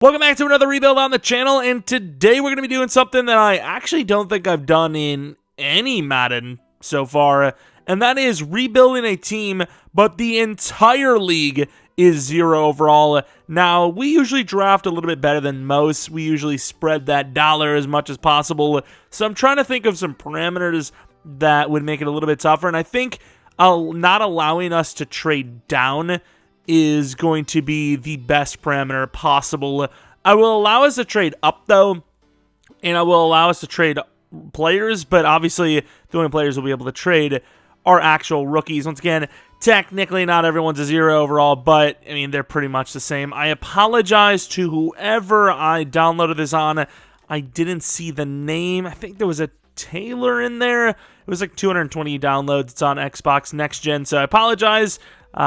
Welcome back to another rebuild on the channel, and today we're going to be doing something that I actually don't think I've done in any Madden so far, and that is rebuilding a team, but the entire league is 0 overall. Now, we usually draft a little bit better than most. We usually spread that dollar as much as possible, so I'm trying to think of some parameters that would make it a little bit tougher, and I think not allowing us to trade down is going to be the best parameter possible. I will allow us to trade up, though, and I will allow us to trade players, but obviously the only players we'll be able to trade are actual rookies. Once again, technically not everyone's a 0 overall, but, I mean, they're pretty much the same. I apologize to whoever I downloaded this on. I didn't see the name. I think there was a Taylor in there. It was like 220 downloads. It's on Xbox Next Gen, so I apologize.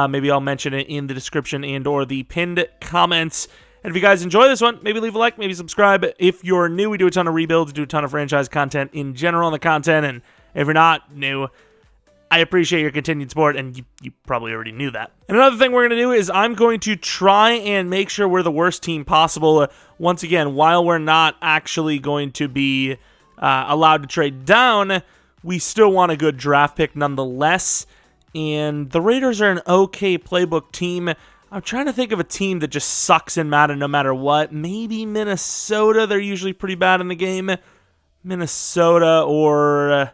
Maybe I'll mention it in the description and or the pinned comments. And if you guys enjoy this one, maybe leave a like, maybe subscribe. If you're new, we do a ton of rebuilds, do a ton of franchise content in general on the content. And if you're not new, I appreciate your continued support, and you probably already knew that. And another thing we're going to do is I'm going to try and make sure we're the worst team possible. Once again, while we're not actually going to be allowed to trade down, we still want a good draft pick nonetheless. And the Raiders are an okay playbook team. I'm trying to think of a team that just sucks in Madden no matter what. Maybe Minnesota. They're usually pretty bad in the game. Minnesota or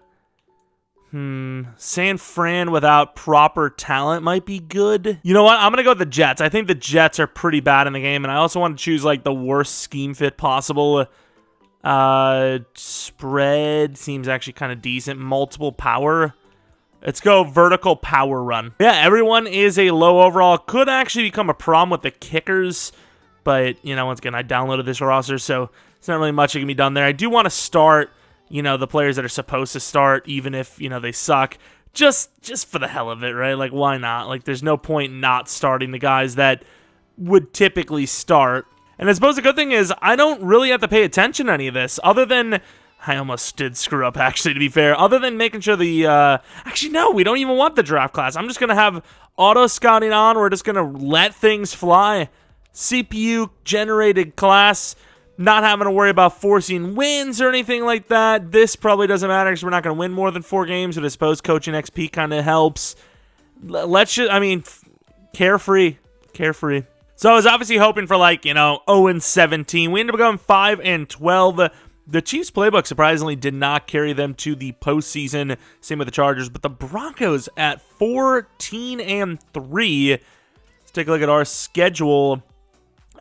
San Fran without proper talent might be good. You know what? I'm going to go with the Jets. I think the Jets are pretty bad in the game, and I also want to choose like the worst scheme fit possible. Spread seems actually kind of decent. Multiple power. Let's go vertical power run. Yeah, everyone is a low overall. Could actually become a problem with the kickers. But, you know, once again, I downloaded this roster, so it's not really much that can be done there. I do want to start, you know, the players that are supposed to start, even if, you know, they suck. Just for the hell of it, right? Like, why not? Like, there's no point not starting the guys that would typically start. And I suppose the good thing is I don't really have to pay attention to any of this, other than I almost did screw up, actually, to be fair. Other than making sure the... Actually, no, we don't even want the draft class. I'm just going to have auto-scouting on. We're just going to let things fly. CPU-generated class. Not having to worry about forcing wins or anything like that. This probably doesn't matter because we're not going to win more than 4 games, but I suppose coaching XP kind of helps. Let's just... I mean, carefree. Carefree. So I was obviously hoping for, like, you know, 0-17. We ended up going 5-12. The Chiefs' playbook surprisingly did not carry them to the postseason. Same with the Chargers. But the Broncos at 14-3. Let's take a look at our schedule.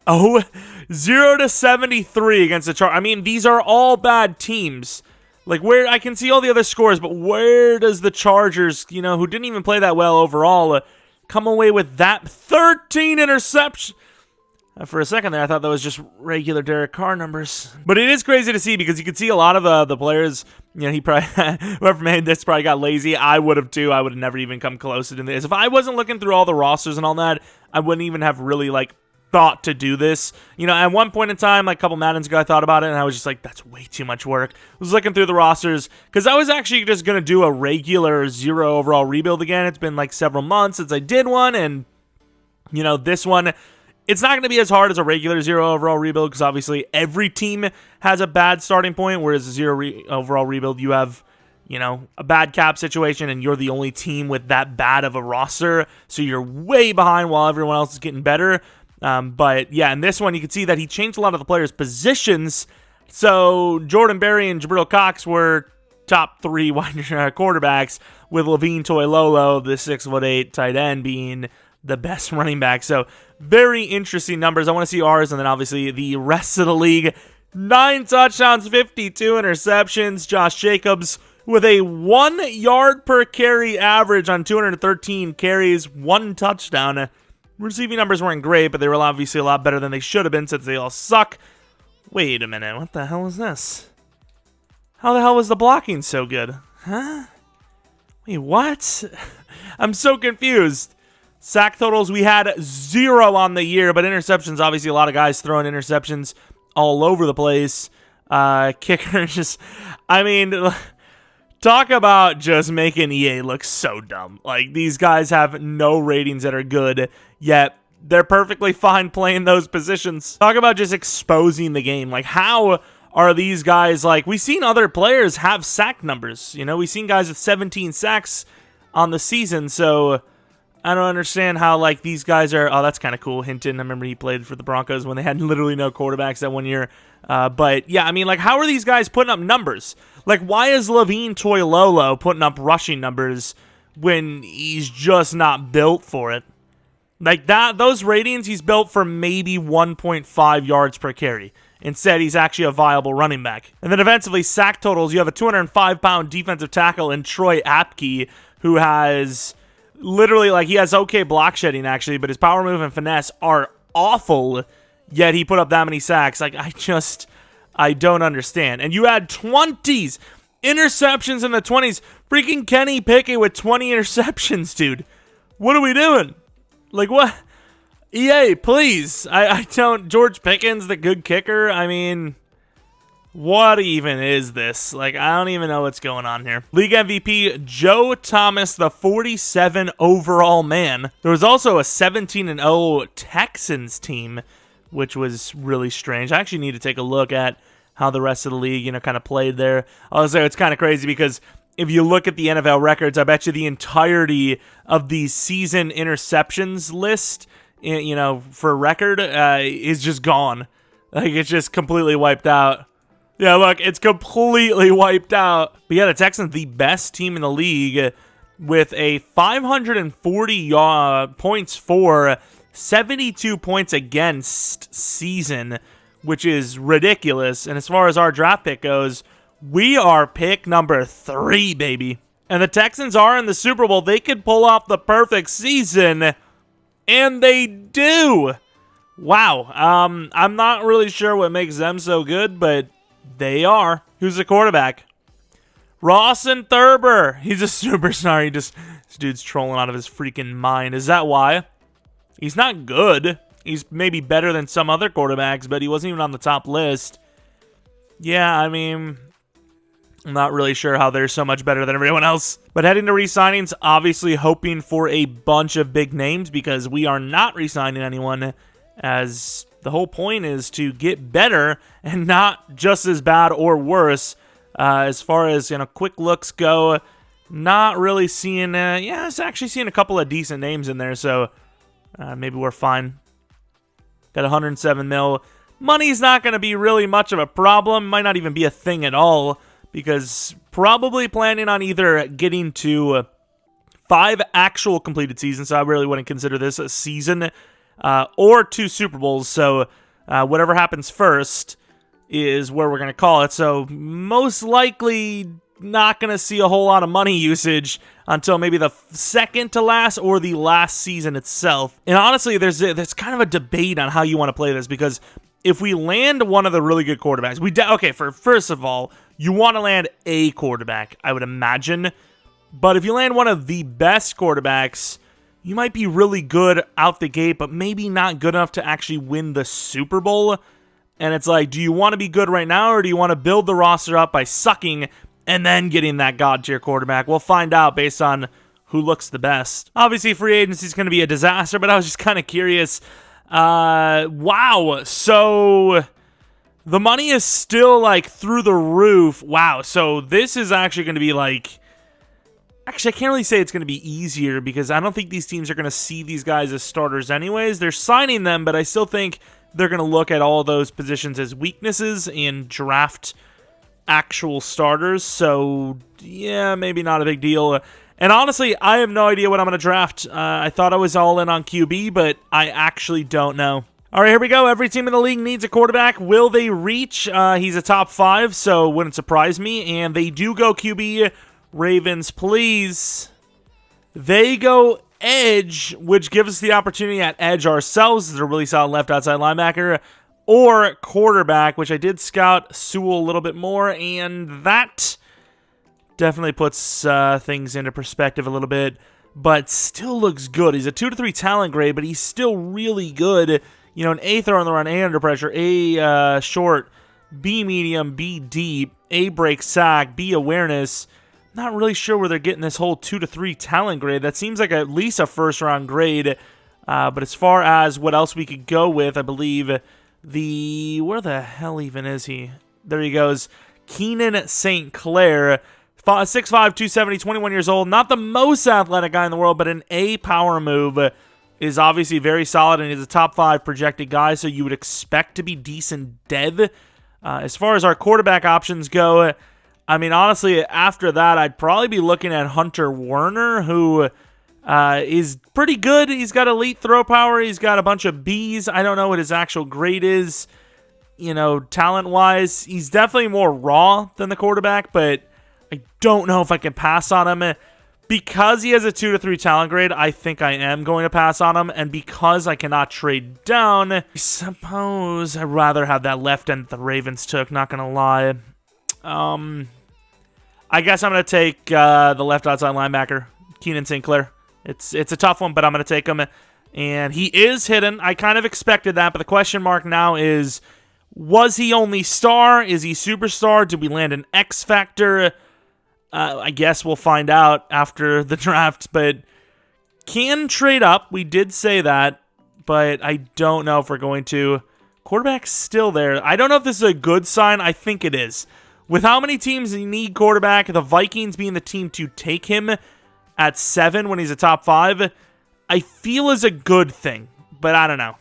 Oh, 0-73 against the Chargers. I mean, these are all bad teams. Like, where I can see all the other scores, but where does the Chargers, you know, who didn't even play that well overall, come away with that 13 interceptions? For a second there, I thought that was just regular Derek Carr numbers. But it is crazy to see because you can see a lot of the players, you know, he probably, whoever made this probably got lazy. I would have too. I would have never even come close to this. If I wasn't looking through all the rosters and all that, I wouldn't even have really, like, thought to do this. You know, at one point in time, like a couple Maddens ago, I thought about it, and I was just like, that's way too much work. I was looking through the rosters because I was actually just going to do a regular 0 overall rebuild again. It's been, like, several months since I did one, and, you know, this one... It's not going to be as hard as a regular 0 overall rebuild because obviously every team has a bad starting point, whereas a 0 overall rebuild, you have, you know, a bad cap situation and you're the only team with that bad of a roster, so you're way behind while everyone else is getting better. But yeah, in this one, you can see that he changed a lot of the players' positions. So Jordan Berry and Jabril Cox were top 3 wide quarterbacks, with Levine Toilolo, the 6'8" tight end, being the best running back. So very interesting numbers. I want to see ours, and then obviously the rest of the league. 9 touchdowns, 52 interceptions. Josh Jacobs with a 1 yard per carry average on 213 carries, 1 touchdown. Receiving numbers weren't great, but they were obviously a lot better than they should have been since they all suck. Wait a minute, what the hell is this? How the hell was the blocking so good? Huh? Wait, what? I'm so confused. Sack totals, we had 0 on the year, but interceptions, obviously a lot of guys throwing interceptions all over the place. Kickers, I mean, talk about just making EA look so dumb. Like, these guys have no ratings that are good, yet they're perfectly fine playing those positions. Talk about just exposing the game. Like, how are these guys, like, we've seen other players have sack numbers. You know, we've seen guys with 17 sacks on the season, so I don't understand how, like, these guys are. Oh, that's kind of cool. Hinton, I remember he played for the Broncos when they had literally no quarterbacks that 1 year. But, yeah, I mean, like, how are these guys putting up numbers? Like, why is Levine Toilolo putting up rushing numbers when he's just not built for it? Like, those ratings, he's built for maybe 1.5 yards per carry. Instead, he's actually a viable running back. And then defensively, sack totals, you have a 205-pound defensive tackle in Jeromepkr, who has literally, like, he has okay block shedding, actually, but his power move and finesse are awful, yet he put up that many sacks. Like, I don't understand. And you had 20s, interceptions in the 20s. Freaking Kenny Pickett with 20 interceptions, dude. What are we doing? Like, what? EA, please. I don't. George Pickens, the good kicker. I mean, what even is this? Like, I don't even know what's going on here. League MVP, Joe Thomas, the 47 overall man. There was also a 17-0 Texans team, which was really strange. I actually need to take a look at how the rest of the league, kind of played there. I'll say it's kind of crazy because if you look at the NFL records, I bet you the entirety of the season interceptions list, for record, is just gone. Like, it's just completely wiped out. Yeah, look, it's completely wiped out. But yeah, the Texans, the best team in the league, with a 540 points for, 72 points against season, which is ridiculous. And as far as our draft pick goes, we are pick number 3, baby. And the Texans are in the Super Bowl. They could pull off the perfect season, and they do. Wow. I'm not really sure what makes them so good, but they are. Who's the quarterback? Rawson Thurber. He's a superstar. This dude's trolling out of his freaking mind. Is that why? He's not good. He's maybe better than some other quarterbacks, but he wasn't even on the top list. Yeah, I mean, I'm not really sure how they're so much better than everyone else. But heading to re-signings, obviously hoping for a bunch of big names because we are not re-signing anyone, as the whole point is to get better and not just as bad or worse. As far as, quick looks go, not really seeing, it's actually seeing a couple of decent names in there, so maybe we're fine. Got 107 mil. Money's not going to be really much of a problem. Might not even be a thing at all, because probably planning on either getting to 5 actual completed seasons, so I really wouldn't consider this a season, or 2 Super Bowls, so whatever happens first is where we're going to call it. So most likely not going to see a whole lot of money usage until maybe the second to last or the last season itself. And honestly, there's kind of a debate on how you want to play this, because if we land one of the really good quarterbacks, first of all, you want to land a quarterback, I would imagine. But if you land one of the best quarterbacks, you might be really good out the gate, but maybe not good enough to actually win the Super Bowl. And it's like, do you want to be good right now, or do you want to build the roster up by sucking and then getting that god-tier quarterback? We'll find out based on who looks the best. Obviously, free agency is going to be a disaster, but I was just kind of curious. Wow, so the money is still, like, through the roof. Wow, so this is actually going to be, like... Actually, I can't really say it's going to be easier, because I don't think these teams are going to see these guys as starters anyways. They're signing them, but I still think they're going to look at all those positions as weaknesses and draft actual starters. So, yeah, maybe not a big deal. And honestly, I have no idea what I'm going to draft. I thought I was all in on QB, but I actually don't know. All right, here we go. Every team in the league needs a quarterback. Will they reach? He's a top 5, so wouldn't surprise me. And they do go QB. Ravens, please. They go edge, which gives us the opportunity at edge ourselves. It's a really solid left outside linebacker. Or quarterback, which I did scout Sewell a little bit more, and that definitely puts things into perspective a little bit, but still looks good. He's a 2 to 3 talent grade, but he's still really good. An A throw on the run, A under pressure, A short, B medium, B deep, A break sack, B awareness. Not really sure where they're getting this whole 2 to 3 talent grade. That seems like at least a first round grade. But as far as what else we could go with, I believe where the hell even is he? There he goes. Keenan St. Clair, 6'5", 270, 21 years old. Not the most athletic guy in the world, but an A power move is obviously very solid, and he's a top 5 projected guy, so you would expect to be decent dev. As far as our quarterback options go, I mean, honestly, after that, I'd probably be looking at Hunter Werner, who is pretty good. He's got elite throw power. He's got a bunch of Bs. I don't know what his actual grade is, talent-wise. He's definitely more raw than the quarterback, but I don't know if I can pass on him. Because he has a 2 to 3 talent grade, I think I am going to pass on him. And because I cannot trade down, I suppose I'd rather have that left end that the Ravens took, not going to lie. I guess I'm going to take the left outside linebacker, Keenan St. Clair. It's a tough one, but I'm going to take him. And he is hidden. I kind of expected that, but the question mark now is, was he only star? Is he superstar? Did we land an X factor? I guess we'll find out after the draft, but can trade up. We did say that, but I don't know if we're going to. Quarterback's still there. I don't know if this is a good sign. I think it is. With how many teams need quarterback, the Vikings being the team to take him at 7 when he's a top 5, I feel is a good thing, but I don't know.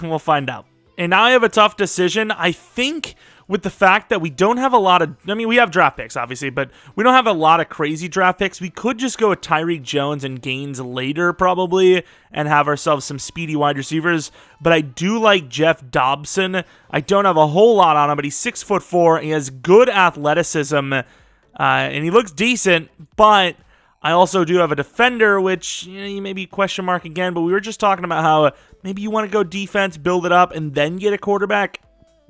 We'll find out. And now I have a tough decision. I think with the fact that we don't have a lot of, we have draft picks, obviously, but we don't have a lot of crazy draft picks. We could just go with Tyreek Jones and Gaines later, probably, and have ourselves some speedy wide receivers. But I do like Jeff Dobson. I don't have a whole lot on him, but he's 6'4". He has good athleticism, and he looks decent, but I also do have a defender, which you maybe question mark again, but we were just talking about how maybe you want to go defense, build it up, and then get a quarterback,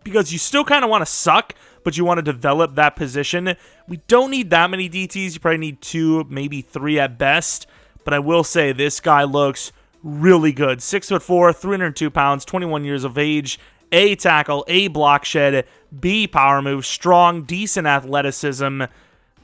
because you still kind of want to suck, but you want to develop that position. We don't need that many DTs. You probably need 2, maybe 3 at best. But I will say this guy looks really good. 6'4", 302 pounds, 21 years of age, A tackle, A block shed, B power move, strong, decent athleticism.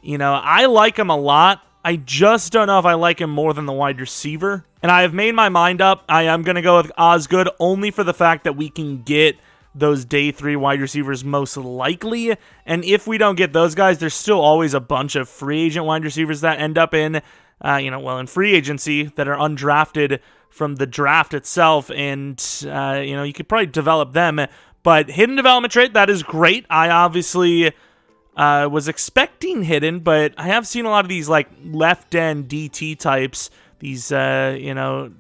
I like him a lot. I just don't know if I like him more than the wide receiver. And I have made my mind up. I am going to go with Osgood only for the fact that we can get those day 3 wide receivers most likely. And if we don't get those guys, there's still always a bunch of free agent wide receivers that end up in, in free agency that are undrafted from the draft itself. And, you could probably develop them. But hidden development trait, that is great. I obviously was expecting hidden, but I have seen a lot of these left end DT types, these, normal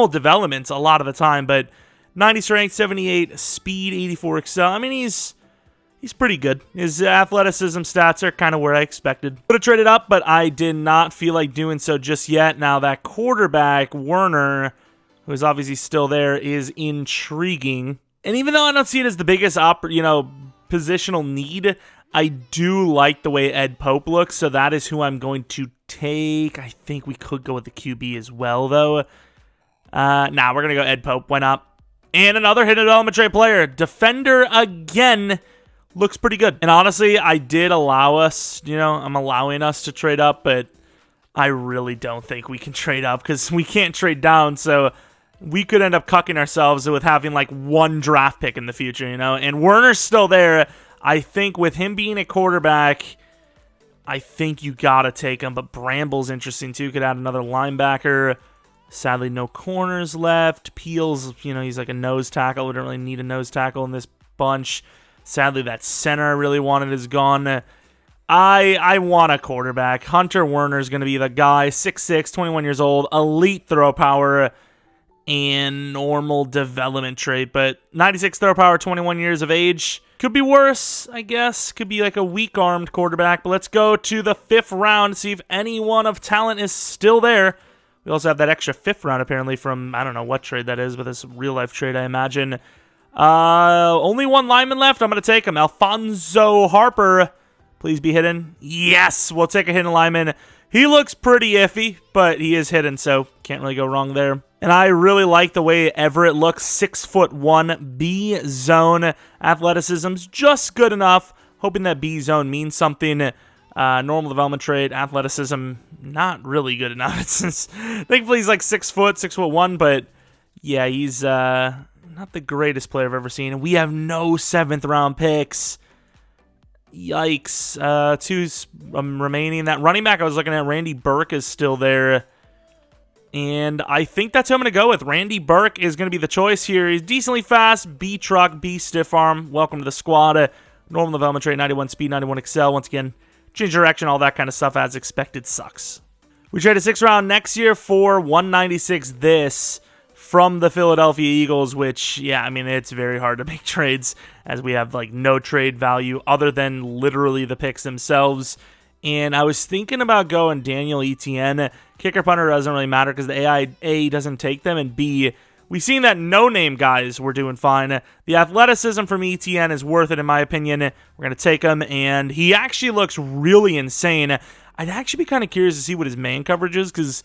developments a lot of the time, but 90 strength, 78 speed, 84 excel. He's pretty good. His athleticism stats are kind of where I expected. Could have traded up, but I did not feel like doing so just yet. Now that quarterback, Werner, who is obviously still there, is intriguing. And even though I don't see it as the biggest positional need, I do like the way Ed Pope looks, so that is who I'm going to take. I think we could go with the QB as well, though. We're going to go Ed Pope. Why not? And another hidden development trait player. Defender again. Looks pretty good. And honestly, I did allow us, I'm allowing us to trade up, but I really don't think we can trade up because we can't trade down, so we could end up cucking ourselves with having 1 draft pick in the future, And Werner's still there. I think with him being a quarterback, I think you got to take him, but Bramble's interesting too. Could add another linebacker. Sadly, no corners left. Peels, he's like a nose tackle. We don't really need a nose tackle in this bunch. Sadly, that center I really wanted is gone. I want a quarterback. Hunter Werner is going to be the guy. 6'6", 21 years old. Elite throw power and normal development trait. But 96 throw power, 21 years of age. Could be worse, I guess. Could be like a weak-armed quarterback. But let's go to the 5th round. See if anyone of talent is still there. We also have that extra 5th round, apparently, from, I don't know what trade that is, but it's a real-life trade, I imagine. Only 1 lineman left. I'm going to take him. Alfonso Harper. Please be hidden. Yes, we'll take a hidden lineman. He looks pretty iffy, but he is hidden, so can't really go wrong there. And I really like the way Everett looks. 6'1", B zone. Athleticism's just good enough. Hoping that B zone means something. Normal development trait, athleticism, not really good enough. Thankfully, he's like 6 foot, 6'1", but yeah, he's not the greatest player I've ever seen. And we have no 7th round picks. Yikes. 2's remaining. That running back I was looking at, Randy Burke, is still there. And I think that's who I'm going to go with. Randy Burke is going to be the choice here. He's decently fast, B truck, B stiff arm. Welcome to the squad. Normal development trait, 91 speed, 91 excel. Once again, change direction, all that kind of stuff as expected sucks. We trade a 6th round next year for 196 this from the Philadelphia Eagles, which, yeah, I mean, it's very hard to make trades as we have, like, no trade value other than literally the picks themselves. And I was thinking about going Daniel Etienne. Kicker punter doesn't really matter because the AI, A, doesn't take them, and B, we've seen that no-name guys were doing fine. The athleticism from Etienne is worth it, in my opinion. We're going to take him, and he actually looks really insane. I'd actually be kind of curious to see what his man coverage is, because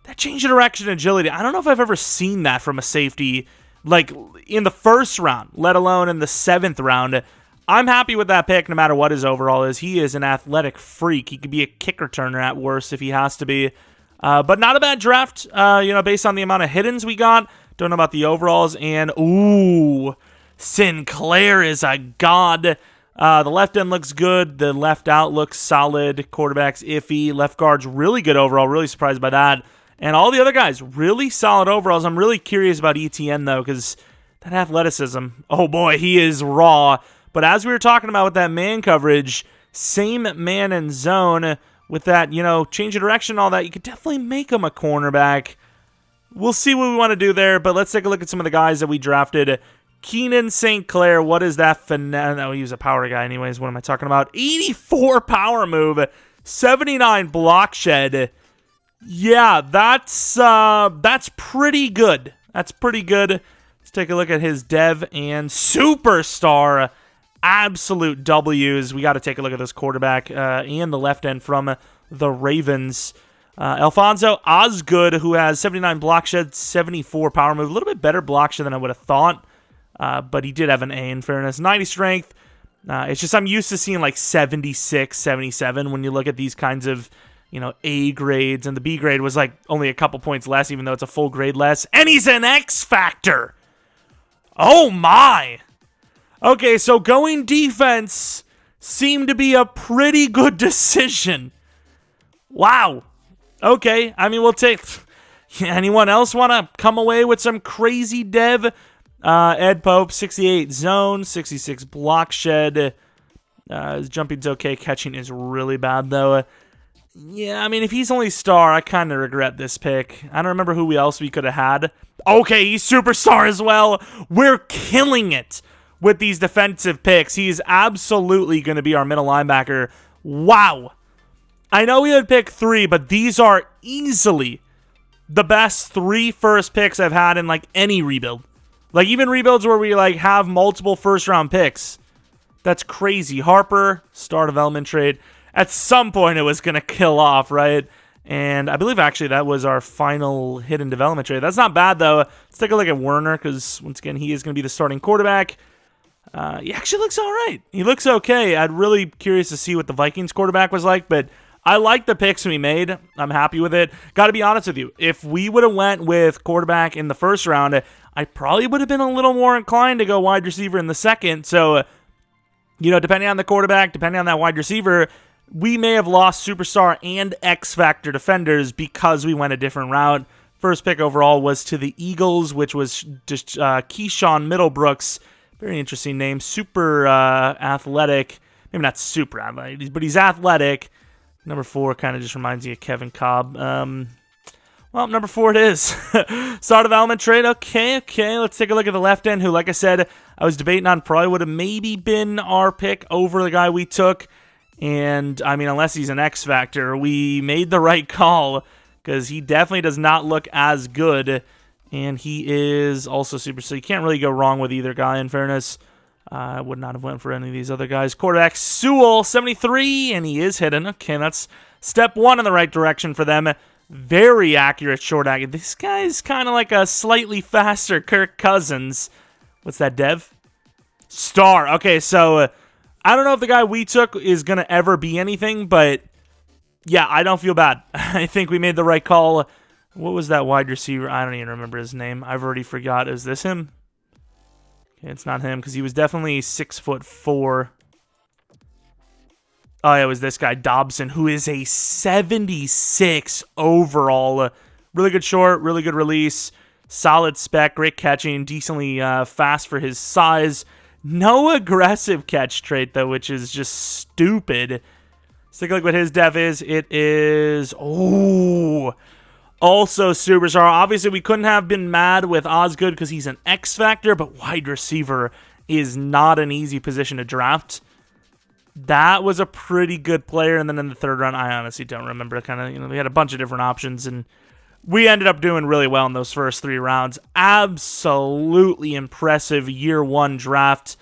that change of direction and agility, I don't know if I've ever seen that from a safety, like, in the 1st round, let alone in the 7th round. I'm happy with that pick no matter what his overall is. He is an athletic freak. He could be a kick returner at worst if he has to be. But not a bad draft, based on the amount of hit-ins we got. Don't know about the overalls. And, ooh, Sinclair is a god. The left end looks good. The left out looks solid. Quarterback's iffy. Left guard's really good overall. Really surprised by that. And all the other guys, really solid overalls. I'm really curious about ETN, though, because that athleticism, oh boy, he is raw. But as we were talking about with that man coverage, same man and zone with that, change of direction and all that, you could definitely make him a cornerback. We'll see what we want to do there, but let's take a look at some of the guys that we drafted. Keenan St. Clair, what is that finesse? No, he was a power guy anyways. What am I talking about? 84 power move, 79 block shed. Yeah, that's pretty good. That's pretty good. Let's take a look at his dev and superstar. Absolute W's. We got to take a look at this quarterback and the left end from the Ravens. Alfonso Osgood, who has 79 block shed, 74 power move. A little bit better block shed than I would have thought, but he did have an A in fairness. 90 strength. It's just I'm used to seeing like 76, 77 when you look at these kinds of, A grades, and the B grade was like only a couple points less, even though it's a full grade less. And he's an X Factor. Oh my. Okay, so going defense seemed to be a pretty good decision. Wow. Okay, I mean, we'll take... Anyone else want to come away with some crazy dev? Ed Pope, 68 zone, 66 block shed. His jumping's okay. Catching is really bad, though. Yeah, I mean, if he's only star, I kind of regret this pick. I don't remember who else we could have had. Okay, he's superstar as well. We're killing it with these defensive picks. He's absolutely going to be our middle linebacker. Wow. I know we had pick 3, but these are easily the best 3 first picks I've had in, like, any rebuild. Like, even rebuilds where we, like, have multiple first-round picks. That's crazy. Harper, star development trade. At some point, it was going to kill off, right? And I believe, actually, that was our final hidden development trade. That's not bad, though. Let's take a look at Werner, because, once again, he is going to be the starting quarterback. He actually looks all right. He looks okay. I'm really curious to see what the Vikings quarterback was like, but I like the picks we made. I'm happy with it. Got to be honest with you. If we would have went with quarterback in the 1st round, I probably would have been a little more inclined to go wide receiver in the 2nd. So, depending on the quarterback, depending on that wide receiver, we may have lost superstar and X-Factor defenders because we went a different route. First pick overall was to the Eagles, which was just Keyshawn Middlebrooks. Very interesting name. Super athletic. Maybe not super athletic, but he's athletic. Number 4 kind of just reminds me of Kevin Cobb. Well, number 4 it is. Star development trade. Okay. Let's take a look at the left end, who, like I said, I was debating on probably would have maybe been our pick over the guy we took. And, I mean, unless he's an X Factor, we made the right call because he definitely does not look as good. And he is also super, so you can't really go wrong with either guy, in fairness. I would not have went for any of these other guys. Quarterback Sewell, 73, and he is hidden. Okay, that's step 1 in the right direction for them. Very accurate short accurate. This guy's kind of like a slightly faster Kirk Cousins. What's that, Dev? Star. Okay, so I don't know if the guy we took is going to ever be anything, but yeah, I don't feel bad. I think we made the right call. What was that wide receiver? I don't even remember his name. I've already forgot. Is this him? Okay, it's not him because he was definitely 6'4". Oh, yeah, it was this guy, Dobson, who is a 76 overall. Really good short, really good release, solid spec, great catching, decently fast for his size. No aggressive catch trait, though, which is just stupid. Let's take a look what his dev is. It is, also superstar. Obviously, we couldn't have been mad with Osgood because he's an X factor, but wide receiver is not an easy position to draft. That was a pretty good player, and then in the third round, I honestly don't remember. We had a bunch of different options, and we ended up doing really well in those first 3 rounds. Absolutely impressive year 1 draft.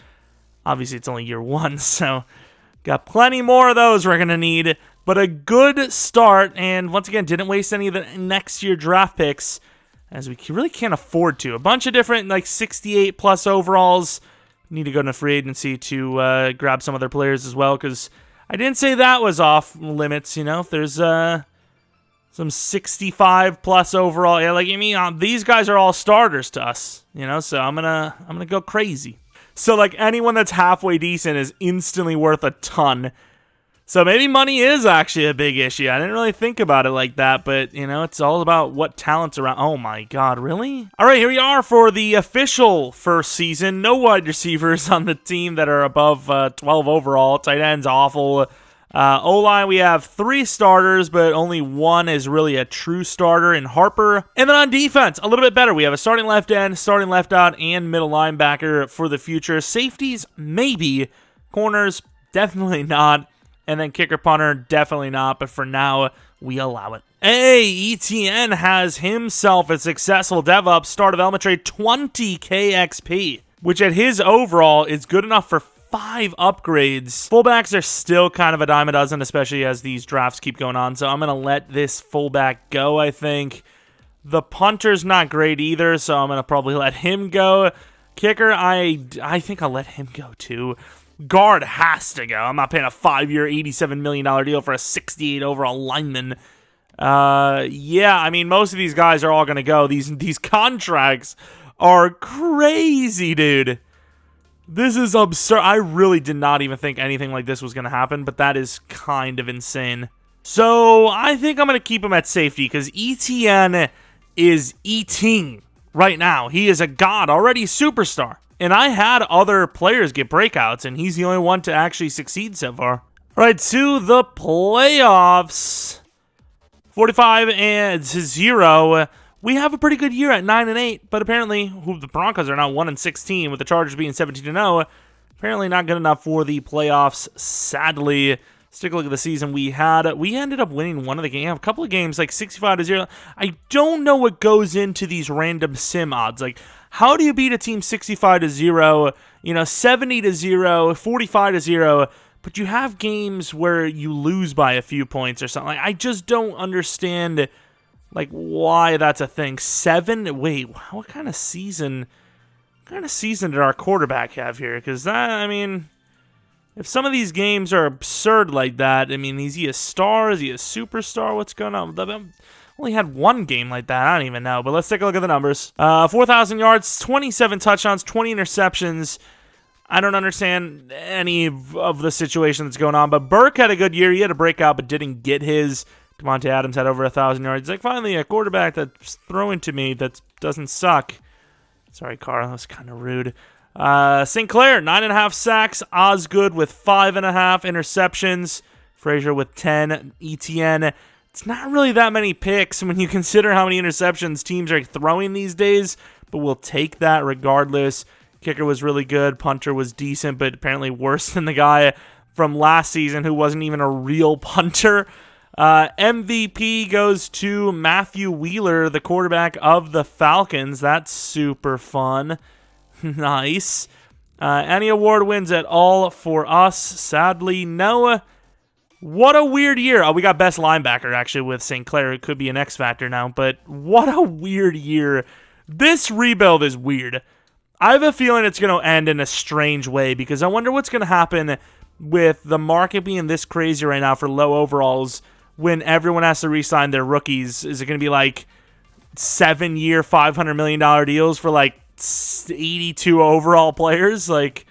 Obviously, it's only year 1, so got plenty more of those we're going to need. But a good start, and once again, didn't waste any of the next year draft picks, as we really can't afford to. A bunch of different, 68-plus overalls. Need to go to free agency to grab some other players as well, because I didn't say that was off limits. If there's some 65-plus overall, yeah, these guys are all starters to us. So I'm gonna go crazy. So anyone that's halfway decent is instantly worth a ton. So maybe money is actually a big issue. I didn't really think about it like that, but, it's all about what talent's around. Oh, my God, really? All right, here we are for the official first season. No wide receivers on the team that are above 12 overall. Tight end's awful. O-line, we have 3 starters, but only 1 is really a true starter in Harper. And then on defense, a little bit better. We have a starting left end, starting left out, and middle linebacker for the future. Safeties, maybe. Corners, definitely not. And then kicker, punter, definitely not, but for now, we allow it. Hey, ETN has himself a successful dev-up, start of Elementary, 20k XP, which at his overall is good enough for 5 upgrades. Fullbacks are still kind of a dime a dozen, especially as these drafts keep going on, so I'm going to let this fullback go, I think. The punter's not great either, so I'm going to probably let him go. Kicker, I think I'll let him go too. Guard has to go. I'm not paying a 5-year, $87 million deal for a 68 overall lineman. Yeah, most of these guys are all going to go. These contracts are crazy, dude. This is absurd. I really did not even think anything like this was going to happen, but that is kind of insane. So I think I'm going to keep him at safety because ETN is eating right now. He is a god, already superstar. And I had other players get breakouts, and he's the only one to actually succeed so far. All right, to the playoffs. 45-0. We have a pretty good year at 9-8, but apparently the Broncos are now 1-16, with the Chargers being 17-0. Apparently not good enough for the playoffs, sadly. Let's take a look at the season we had. We ended up winning one of the games, a couple of games, 65-0. I don't know what goes into these random sim odds. How do you beat a team 65-0, 70-0, 45-0, but you have games where you lose by a few points or something? I just don't understand, why that's a thing. 7? Wait, what kind of season? What kind of season did our quarterback have here? Because if some of these games are absurd like that, is he a star? Is he a superstar? What's going on? Only had 1 game like that. I don't even know. But let's take a look at the numbers. 4,000 yards, 27 touchdowns, 20 interceptions. I don't understand any of the situation that's going on. But Burke had a good year. He had a breakout, but didn't get his. Devontae Adams had over 1,000 yards. Finally, a quarterback that's throwing to me that doesn't suck. Sorry, Carl. That was kind of rude. St. Clair, 9.5 sacks. Osgood with 5.5 interceptions. Frazier with 10. ETN. It's not really that many picks when you consider how many interceptions teams are throwing these days, but we'll take that regardless. Kicker was really good. Punter was decent, but apparently worse than the guy from last season who wasn't even a real punter. MVP goes to Matthew Wheeler, the quarterback of the Falcons. That's super fun. Nice. Any award wins at all for us? Sadly, no. What a weird year. Oh, we got best linebacker, actually, with St. Clair. It could be an X factor now, but what a weird year. This rebuild is weird. I have a feeling it's going to end in a strange way, because I wonder what's going to happen with the market being this crazy right now for low overalls when everyone has to re-sign their rookies? Is it going to be like 7-year, $500 million deals for like 82 overall players? Like,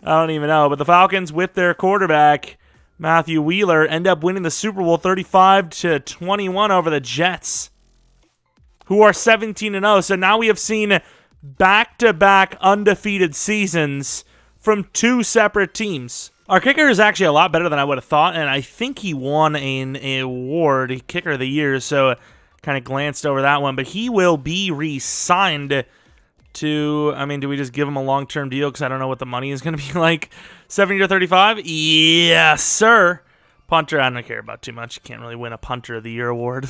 I don't even know. But the Falcons, with their quarterback, Matthew Wheeler, end up winning the Super Bowl 35-21 over the Jets, who are 17-0. So now we have seen back-to-back undefeated seasons from two separate teams. Our kicker is actually a lot better than I would have thought, and I think he won an award, Kicker of the Year, so kind of glanced over that one. But he will be re-signed to, I mean, do we just give him a long-term deal? Because I don't know what the money is going to be like. 70 to 35? Yes, sir. Punter, I don't care about too much. You can't really win a Punter of the Year award,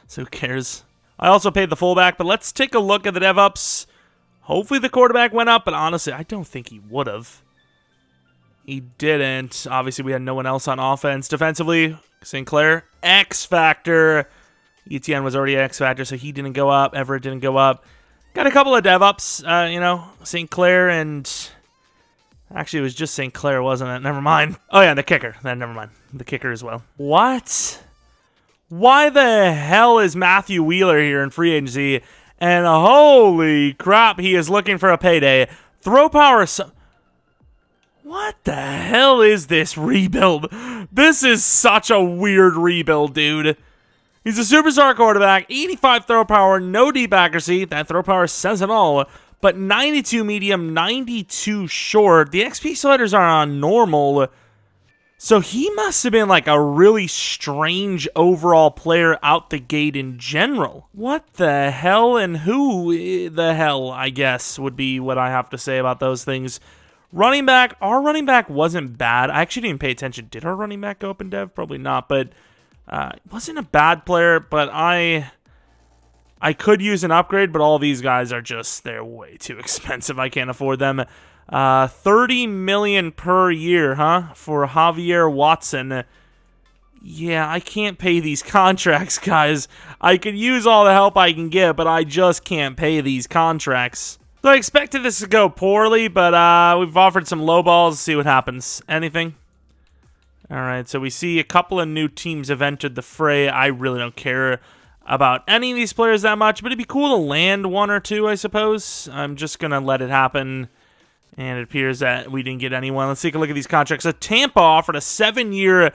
so who cares? I also paid the fullback, but let's take a look at the dev-ups. Hopefully the quarterback went up, but honestly, I don't think he would have. He didn't. Obviously, we had no one else on offense. Defensively, Sinclair, X-Factor. Etienne was already X-Factor, so he didn't go up. Everett didn't go up. Got a couple of dev-ups, Sinclair and... Actually, it was just Sinclair, wasn't it? Never mind. Oh, yeah, the kicker. Then never mind. The kicker as well. What? Why the hell is Matthew Wheeler here in free agency? And holy crap, he is looking for a payday. Throw power... What the hell is this rebuild? This is such a weird rebuild, dude. He's a superstar quarterback, 85 throw power, no deep accuracy. That throw power says it all. But 92 medium, 92 short. The XP sliders are on normal. So he must have been like a really strange overall player out the gate in general. What the hell and who the hell, I guess, would be what I have to say about those things. Running back, our running back wasn't bad. I actually didn't pay attention. Did our running back go up in dev? Probably not, but wasn't a bad player, but I could use an upgrade, but all these guys are just, they're way too expensive. I can't afford them. $30 million per year, huh? For Javier Watson. Yeah, I can't pay these contracts, guys. I could use all the help I can get, but I just can't pay these contracts. So I expected this to go poorly, but we've offered some low balls. See what happens. Anything? All right, so we see a couple of new teams have entered the fray. I really don't care about any of these players that much, but it'd be cool to land one or two, I suppose. I'm just going to let it happen, and it appears that we didn't get anyone. Let's take a look at these contracts. So Tampa offered a 7-year,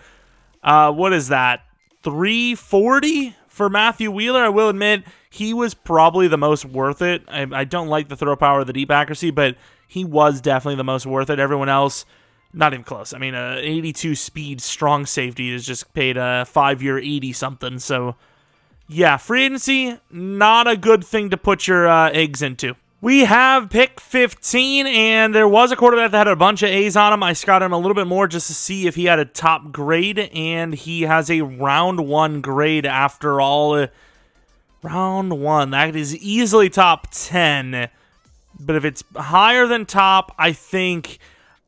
what is that, $340 for Matthew Wheeler. I will admit, he was probably the most worth it. I don't like the throw power or the deep accuracy, but he was definitely the most worth it. Everyone else, not even close. I mean, 82 speed strong safety is just paid a 5-year 80-something. So, yeah, free agency, not a good thing to put your eggs into. We have pick 15, and there was a quarterback that had a bunch of A's on him. I scouted him a little bit more just to see if he had a top grade, and he has a round 1 grade after all. Round 1, that is easily top 10. But if it's higher than top, I think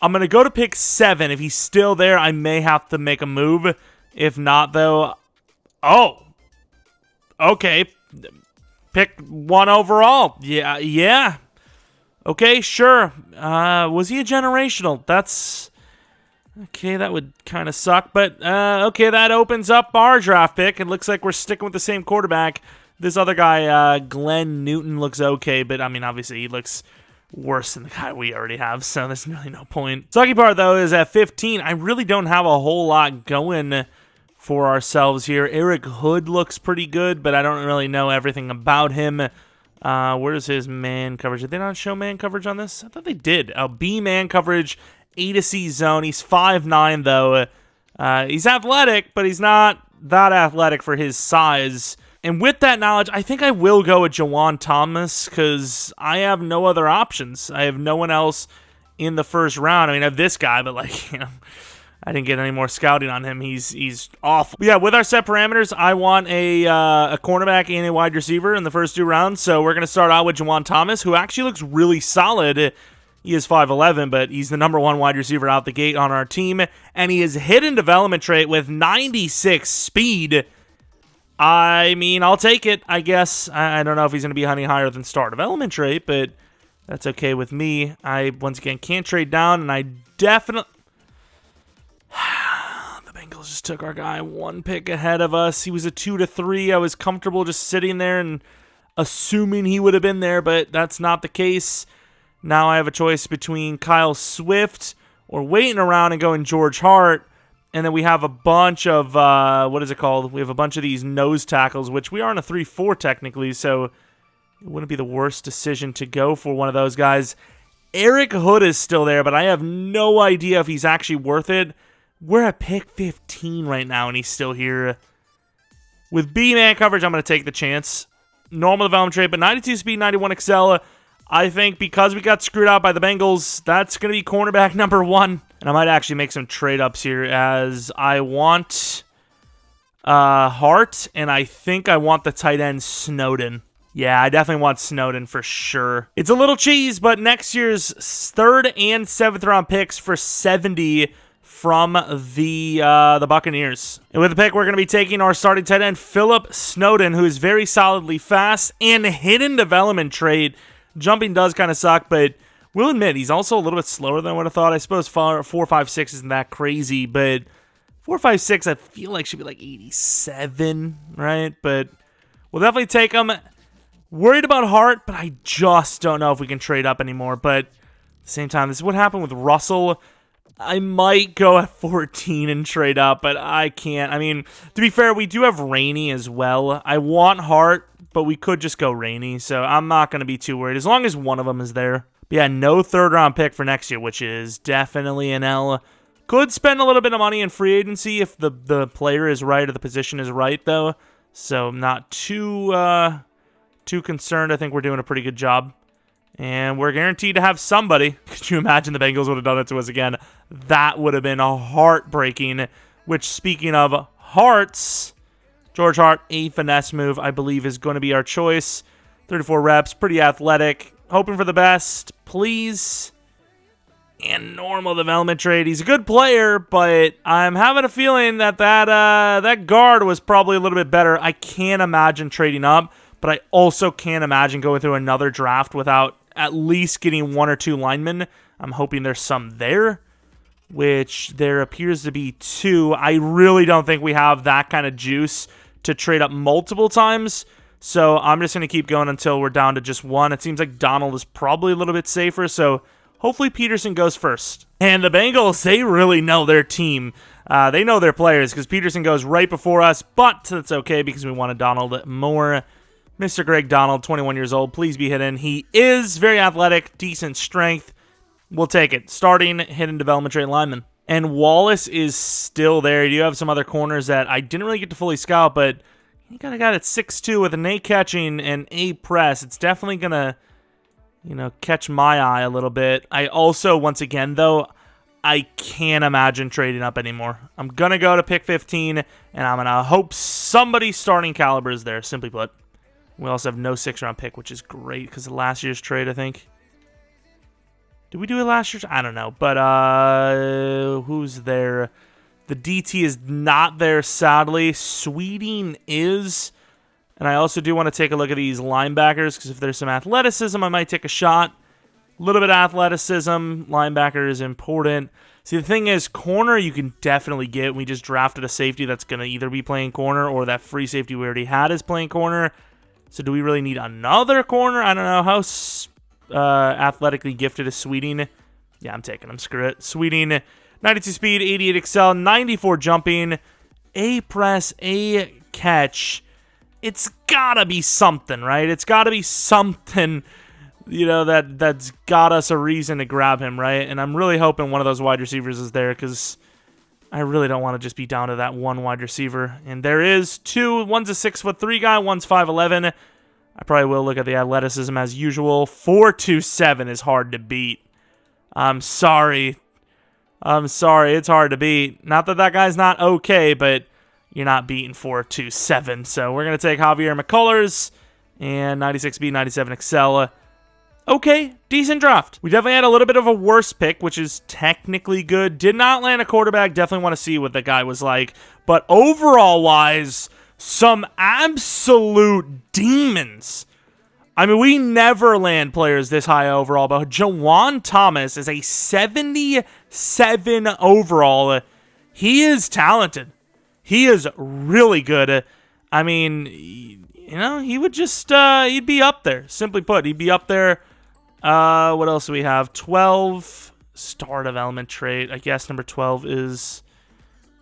I'm going to go to pick 7. If he's still there, I may have to make a move. If not, though... Oh! Okay. Pick 1 overall. Yeah. Okay, sure. Was he a generational? That's... Okay, that would kind of suck. But, okay, that opens up our draft pick. It looks like we're sticking with the same quarterback. This other guy, Glenn Newton, looks okay, but, I mean, obviously he looks worse than the guy we already have, so there's really no point. Sucky part, though, is at 15, I really don't have a whole lot going for ourselves here. Eric Hood looks pretty good, but I don't really know everything about him. Where's his man coverage? Did they not show man coverage on this? I thought they did. B man coverage, A to C zone. He's 5'9", though. He's athletic, but he's not that athletic for his size. And with that knowledge, I think I will go with Juwan Thomas because I have no other options. I have no one else in the first round. I mean, I have this guy, but like, I didn't get any more scouting on him. He's awful. But yeah, with our set parameters, I want a cornerback and a wide receiver in the first 2 rounds. So we're going to start out with Juwan Thomas, who actually looks really solid. He is 5'11", but he's the number 1 wide receiver out the gate on our team. And he is hidden development trait with 96 speed. I mean, I'll take it, I guess. I don't know if he's going to be any higher than star development trait, but that's okay with me. I, once again, can't trade down, and I definitely... Bengals just took our guy one pick ahead of us. He was a 2-3. I was comfortable just sitting there and assuming he would have been there, but that's not the case. Now I have a choice between Kyle Swift or waiting around and going George Hart. And then we have a bunch of, what is it called? We have a bunch of these nose tackles, which we are in a 3-4 technically, so it wouldn't be the worst decision to go for one of those guys. Eric Hood is still there, but I have no idea if he's actually worth it. We're at pick 15 right now, and he's still here. With B-man coverage, I'm going to take the chance. Normal development trait, but 92 speed, 91 excel. I think because we got screwed out by the Bengals, that's going to be cornerback number 1. And I might actually make some trade-ups here as I want Hart, and I think I want the tight end Snowden. Yeah, I definitely want Snowden for sure. It's a little cheese, but next year's 3rd and 7th round picks for 70 from the Buccaneers. And with the pick, we're going to be taking our starting tight end, Philip Snowden, who is very solidly fast and hidden development trait. Jumping does kind of suck, but we'll admit he's also a little bit slower than I would have thought. I suppose 4.56 isn't that crazy, but 4.56 I feel like should be like 87, right? But we'll definitely take him. Worried about Hart, but I just don't know if we can trade up anymore. But at the same time, this is what happened with Russell. I might go at 14 and trade up, but I can't. I mean, to be fair, we do have Rainey as well. I want Hart, but we could just go Rainey, so I'm not going to be too worried as long as one of them is there. But yeah, no 3rd round pick for next year, which is definitely an L. Could spend a little bit of money in free agency if the player is right or the position is right, though. So I'm not too concerned. I think we're doing a pretty good job. And we're guaranteed to have somebody. Could you imagine the Bengals would have done it to us again? That would have been heartbreaking. Which, speaking of hearts, George Hart, a finesse move, I believe, is going to be our choice. 34 reps, pretty athletic. Hoping for the best, please. And normal development trade. He's a good player, but I'm having a feeling that that guard was probably a little bit better. I can't imagine trading up, but I also can't imagine going through another draft without at least getting 1 or 2 linemen. I'm hoping there's some there, which there appears to be 2. I really don't think we have that kind of juice to trade up multiple times, so I'm just going to keep going until we're down to just 1. It seems like Donald is probably a little bit safer, so hopefully Peterson goes first. And the Bengals, they really know their team. They know their players because Peterson goes right before us, but that's okay because we wanted Donald more. Mr. Greg Donald, 21 years old, please be hidden. He is very athletic, decent strength. We'll take it. Starting hidden development trait lineman. And Wallace is still there. You have some other corners that I didn't really get to fully scout, but you got a guy that's 6'2" with an A catching and A press. It's definitely going to, catch my eye a little bit. I also, once again, though, I can't imagine trading up anymore. I'm going to go to pick 15, and I'm going to hope somebody starting caliber is there, simply put. We also have no 6th-round pick, which is great because of last year's trade, I think. Did we do it last year? I don't know. But who's there? The DT is not there, sadly. Sweeting is. And I also do want to take a look at these linebackers because if there's some athleticism, I might take a shot. A little bit of athleticism. Linebacker is important. See, the thing is, corner you can definitely get. We just drafted a safety that's going to either be playing corner or that free safety we already had is playing corner. So do we really need another corner? I don't know. How athletically gifted is Sweeting? Yeah, I'm taking him. Screw it. Sweeting, 92 speed, 88 excel, 94 jumping, A press, A catch. It's got to be something, right? It's got to be something, that's got us a reason to grab him, right? And I'm really hoping one of those wide receivers is there because I really don't want to just be down to that one wide receiver. And there is 2. One's a 6'3" guy. One's 5'11". I probably will look at the athleticism as usual. 4.27 is hard to beat. I'm sorry. It's hard to beat. Not that guy's not okay, but you're not beating 4.27. So we're going to take Javier McCullers and 96 speed, 97 excel. Okay, decent draft. We definitely had a little bit of a worse pick, which is technically good. Did not land a quarterback. Definitely want to see what the guy was like. But overall-wise, some absolute demons. I mean, we never land players this high overall, but Jawan Thomas is a 77 overall. He is talented. He is really good. I mean, you know, he would just, he'd be up there. Simply put, he'd be up there. What else do we have? 12, star development trait. I guess number 12 is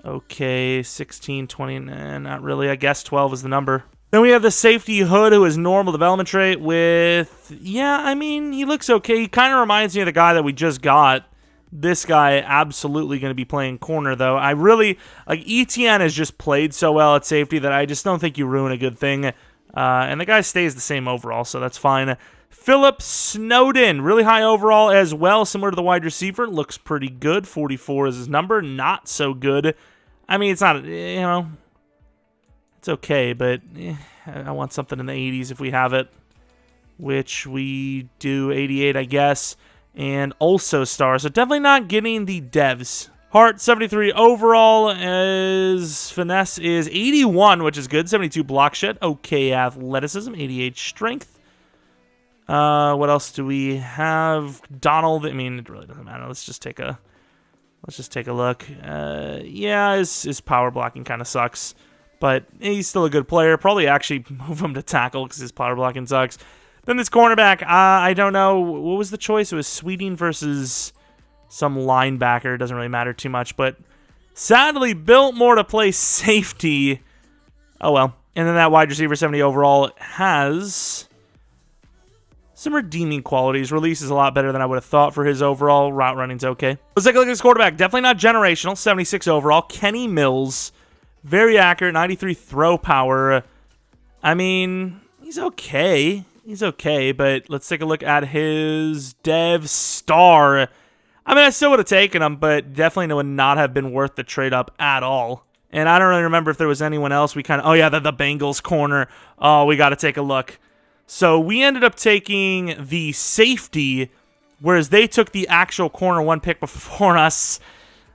okay. 16, 20, not really. I guess 12 is the number. Then we have the safety hood, who is normal development trait with, yeah, I mean, he looks okay. He kind of reminds me of the guy that we just got. This guy absolutely going to be playing corner, though. I really, like, ETN has just played so well at safety that I just don't think you ruin a good thing. And the guy stays the same overall, so that's fine. Philip Snowden, really high overall as well, similar to the wide receiver. Looks pretty good. 44 is his number. Not so good. I mean, it's not, you know, it's okay, but I want something in the 80s if we have it, which we do. 88, I guess. And also star, so definitely not getting the devs. Heart, 73 overall, as finesse is 81, which is good. 72 block shed, okay athleticism, 88 strength. What else do we have? Donald, I mean, it really doesn't matter. Let's just take a look. Yeah, his power blocking kind of sucks, but he's still a good player. Probably actually move him to tackle because his power blocking sucks. Then this cornerback, I don't know. What was the choice? It was Sweeting versus some linebacker. It doesn't really matter too much, but sadly built more to play safety. Oh, well. And then that wide receiver, 70 overall, has some redeeming qualities. Release is a lot better than I would have thought for his overall. Route running's okay. Let's take a look at this quarterback. Definitely not generational. 76 overall. Kenny Mills. Very accurate. 93 throw power. I mean, he's okay. He's okay, but let's take a look at his dev star. I mean, I still would have taken him, but definitely would not have been worth the trade up at all. And I don't really remember if there was anyone else. We kind of, oh yeah, the Bengals corner. Oh, we got to take a look. So we ended up taking the safety, whereas they took the actual corner one pick before us.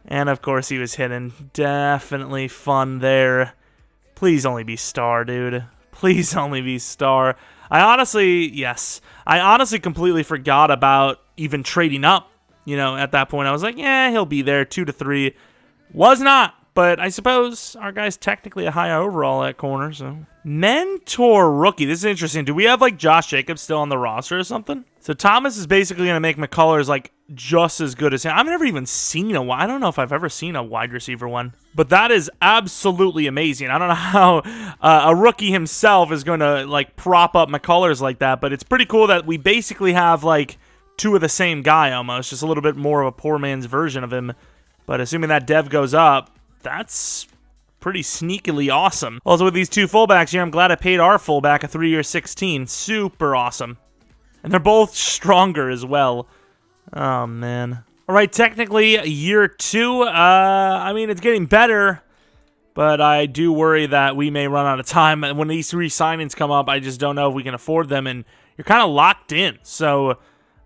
And of course, he was hidden. Definitely fun there. Please only be star, dude. Please only be star. I honestly completely forgot about even trading up. You know, at that point, I was like, yeah, he'll be there, 2 to 3. Was not, but I suppose our guy's technically a high overall at corner, so. Mentor rookie. This is interesting. Do we have, like, Josh Jacobs still on the roster or something? So Thomas is basically going to make McCullers, like, just as good as him. I've never even seen I don't know if I've ever seen a wide receiver one. But that is absolutely amazing. I don't know how a rookie himself is going to, like, prop up McCullers like that. But it's pretty cool that we basically have, like, two of the same guy almost. Just a little bit more of a poor man's version of him. But assuming that dev goes up, that's pretty sneakily awesome. Also, with these two fullbacks here, I'm glad I paid our fullback a 3-year 16. Super awesome. And they're both stronger as well. Oh, man. All right, technically, year 2. I mean, it's getting better, but I do worry that we may run out of time. When these re-signings come up, I just don't know if we can afford them, and you're kind of locked in. So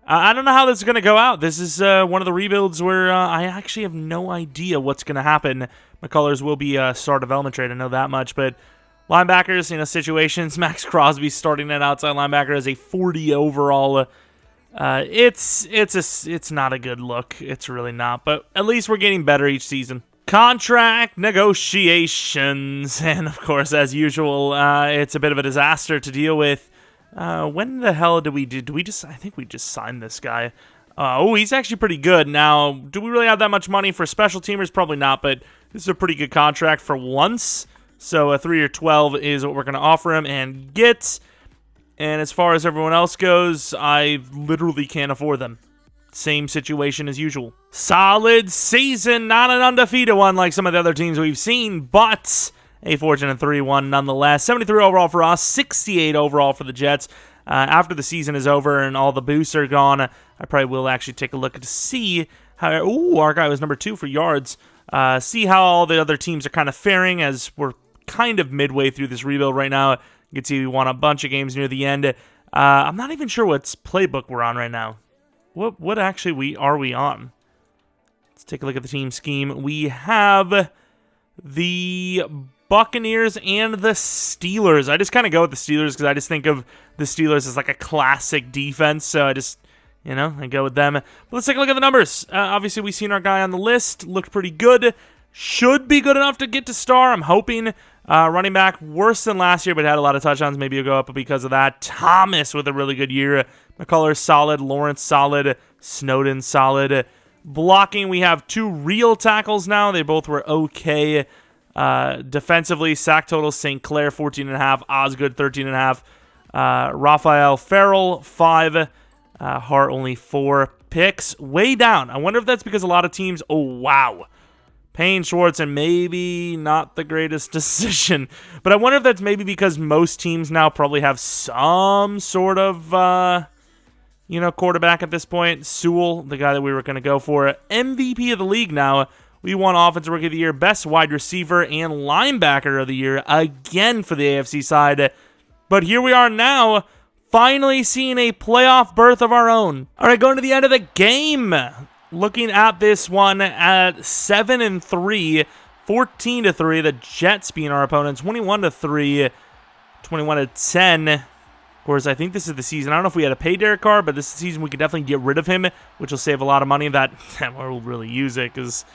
I don't know how this is going to go out. This is one of the rebuilds where I actually have no idea what's going to happen. McCullers will be a star development trade, I know that much, but linebackers, situations. Max Crosby starting at outside linebacker as a 40 overall. It's not a good look. It's really not, but at least we're getting better each season. Contract negotiations, and of course, as usual, it's a bit of a disaster to deal with. When the hell did we just? I think we just signed this guy. Oh, he's actually pretty good. Now, do we really have that much money for special teamers? Probably not, but this is a pretty good contract for once. So a 3-year 12 is what we're going to offer him and get. And as far as everyone else goes, I literally can't afford them. Same situation as usual. Solid season, not an undefeated one like some of the other teams we've seen, but a fortunate 3-1 nonetheless. 73 overall for us, 68 overall for the Jets. After the season is over and all the boosts are gone, I probably will actually take a look to see how... Ooh, our guy was number 2 for yards. See how all the other teams are kind of faring as we're kind of midway through this rebuild right now. You can see we won a bunch of games near the end. I'm not even sure what playbook we're on right now. What actually are we on? Let's take a look at the team scheme. We have the Buccaneers and the Steelers. I just kind of go with the Steelers because I just think of the Steelers as like a classic defense. So I just, I go with them. But let's take a look at the numbers. Obviously, we've seen our guy on the list. Looked pretty good. should be good enough to get to star. I'm hoping. Running back, worse than last year, but had a lot of touchdowns. Maybe he'll go up because of that. Thomas with a really good year. McCullers solid. Lawrence solid. Snowden solid. Blocking, we have 2 real tackles now. They both were okay. Defensively, sack total, St. Clair 14.5, Osgood 13.5, Raphael Farrell 5, Hart only 4 picks. Way down. I wonder if that's because a lot of teams, oh wow, Payne Schwartz, and maybe not the greatest decision. But I wonder if that's maybe because most teams now probably have some sort of, quarterback at this point. Sewell, the guy that we were going to go for, MVP of the league now. We won Offensive Rookie of the Year, Best Wide Receiver, and Linebacker of the Year again for the AFC side. But here we are now, finally seeing a playoff berth of our own. All right, going to the end of the game. Looking at this one at 7-3, 14-3. The Jets being our opponent, 21-3, 21-10. Of course, I think this is the season. I don't know if we had a pay Derek Carr, but this is the season we could definitely get rid of him, which will save a lot of money. That we'll really use it because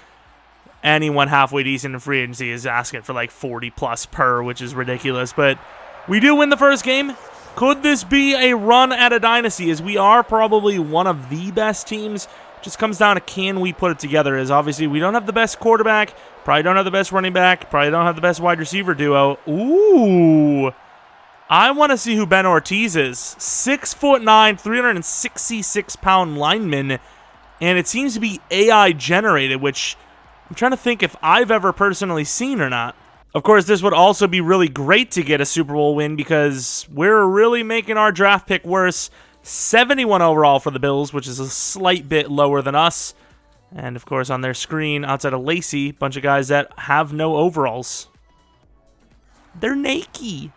anyone halfway decent in free agency is asking for like 40 plus per, which is ridiculous. But we do win the first game. Could this be a run at a dynasty? As we are probably one of the best teams. Just comes down to can we put it together. As obviously we don't have the best quarterback, probably don't have the best running back, probably don't have the best wide receiver duo. Ooh, I want to see who Ben Ortiz is. 6'9", 366-pound lineman, and it seems to be AI generated, which I'm trying to think if I've ever personally seen or not. Of course, this would also be really great to get a Super Bowl win because we're really making our draft pick worse. 71 overall for the Bills, which is a slight bit lower than us. And, of course, on their screen, outside of Lacey, bunch of guys that have no overalls. They're naked.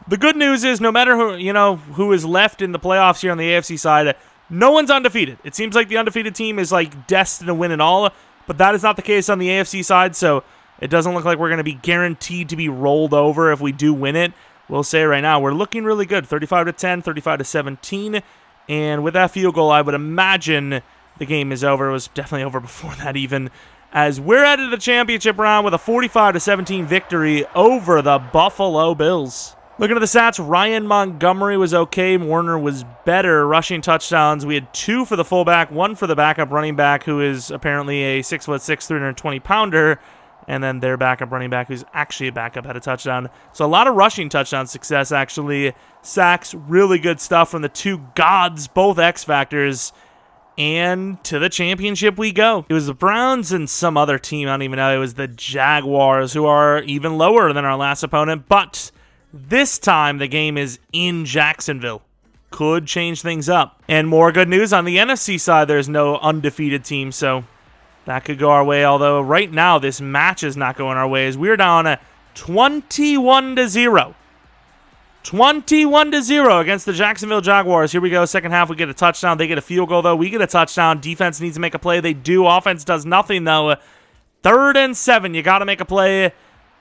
The good news is no matter who is left in the playoffs here on the AFC side, no one's undefeated. It seems like the undefeated team is like destined to win it all, but that is not the case on the AFC side, so it doesn't look like we're going to be guaranteed to be rolled over if we do win it. We'll say right now, we're looking really good. 35-10, 35-17. And with that field goal, I would imagine the game is over. It was definitely over before that even. As we're headed to the championship round with a 45-17 victory over the Buffalo Bills. Looking at the stats, Ryan Montgomery was okay. Warner was better. Rushing touchdowns, we had 2 for the fullback, 1 for the backup running back, who is apparently a 6'6", 320-pounder. And then their backup running back, who's actually a backup, had a touchdown. So a lot of rushing touchdown success, actually. Sacks, really good stuff from the 2 gods, both X Factors. And to the championship we go. It was the Browns and some other team, I don't even know. It was the Jaguars, who are even lower than our last opponent. But this time, the game is in Jacksonville. Could change things up. And more good news on the NFC side, there's no undefeated team, so that could go our way, although right now this match is not going our way as we're down 21-0. 21-0 against the Jacksonville Jaguars. Here we go. Second half, we get a touchdown. They get a field goal, though. We get a touchdown. Defense needs to make a play. They do. Offense does nothing, though. 3rd and 7. You got to make a play,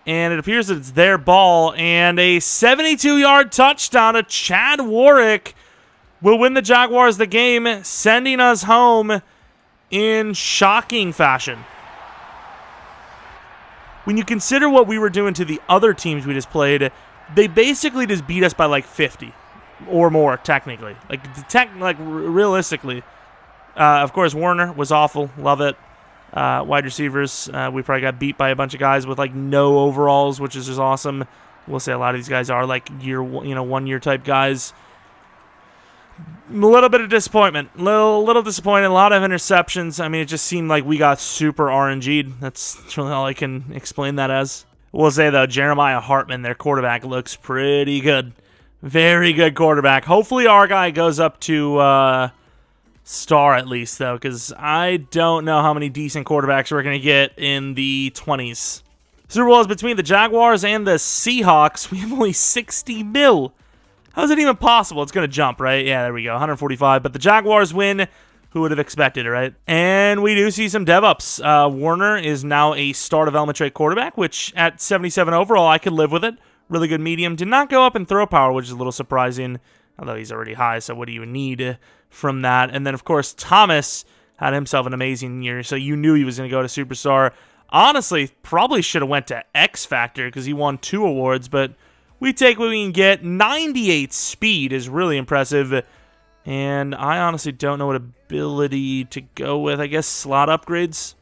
and it appears that it's their ball. And a 72-yard touchdown to Chad Warwick will win the Jaguars the game, sending us home in shocking fashion. When you consider what we were doing to the other teams we just played, they basically just beat us by like 50 or more, technically. Realistically. Of course, Warner was awful. Love it. Wide receivers, we probably got beat by a bunch of guys with like no overalls, which is just awesome. We'll say a lot of these guys are like 1 year type guys. A little bit of disappointment. Little disappointed. A lot of interceptions. I mean, it just seemed like we got super RNG'd. That's really all I can explain that as. We'll say, though, Jeremiah Hartman, their quarterback, looks pretty good. Very good quarterback. Hopefully our guy goes up to star at least, though, because I don't know how many decent quarterbacks we're going to get in the 20s. Super Bowl is between the Jaguars and the Seahawks. We have only 60 mil. How is it even possible? It's going to jump, right? Yeah, there we go. 145. But the Jaguars win. Who would have expected it, right? And we do see some dev-ups. Warner is now a star development trait quarterback, which at 77 overall, I could live with it. Really good medium. Did not go up in throw power, which is a little surprising, although he's already high, so what do you need from that? And then, of course, Thomas had himself an amazing year, so you knew he was going to go to superstar. Honestly, probably should have went to X Factor because he won 2 awards, but we take what we can get. 98 speed is really impressive, and I honestly don't know what ability to go with. I guess slot upgrades.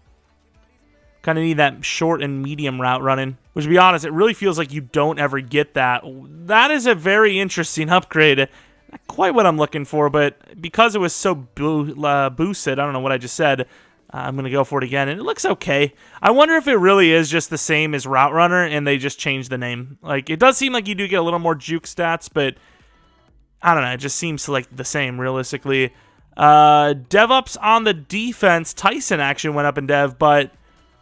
Kind of need that short and medium route running, which, to be honest, it really feels like you don't ever get that. That is a very interesting upgrade. Not quite what I'm looking for, but because it was so boosted, I don't know what I just said, I'm going to go for it again, and it looks okay. I wonder if it really is just the same as Route Runner, and they just changed the name. Like, it does seem like you do get a little more juke stats, but I don't know. It just seems like the same, realistically. DevUps on the defense. Tyson actually went up in Dev, but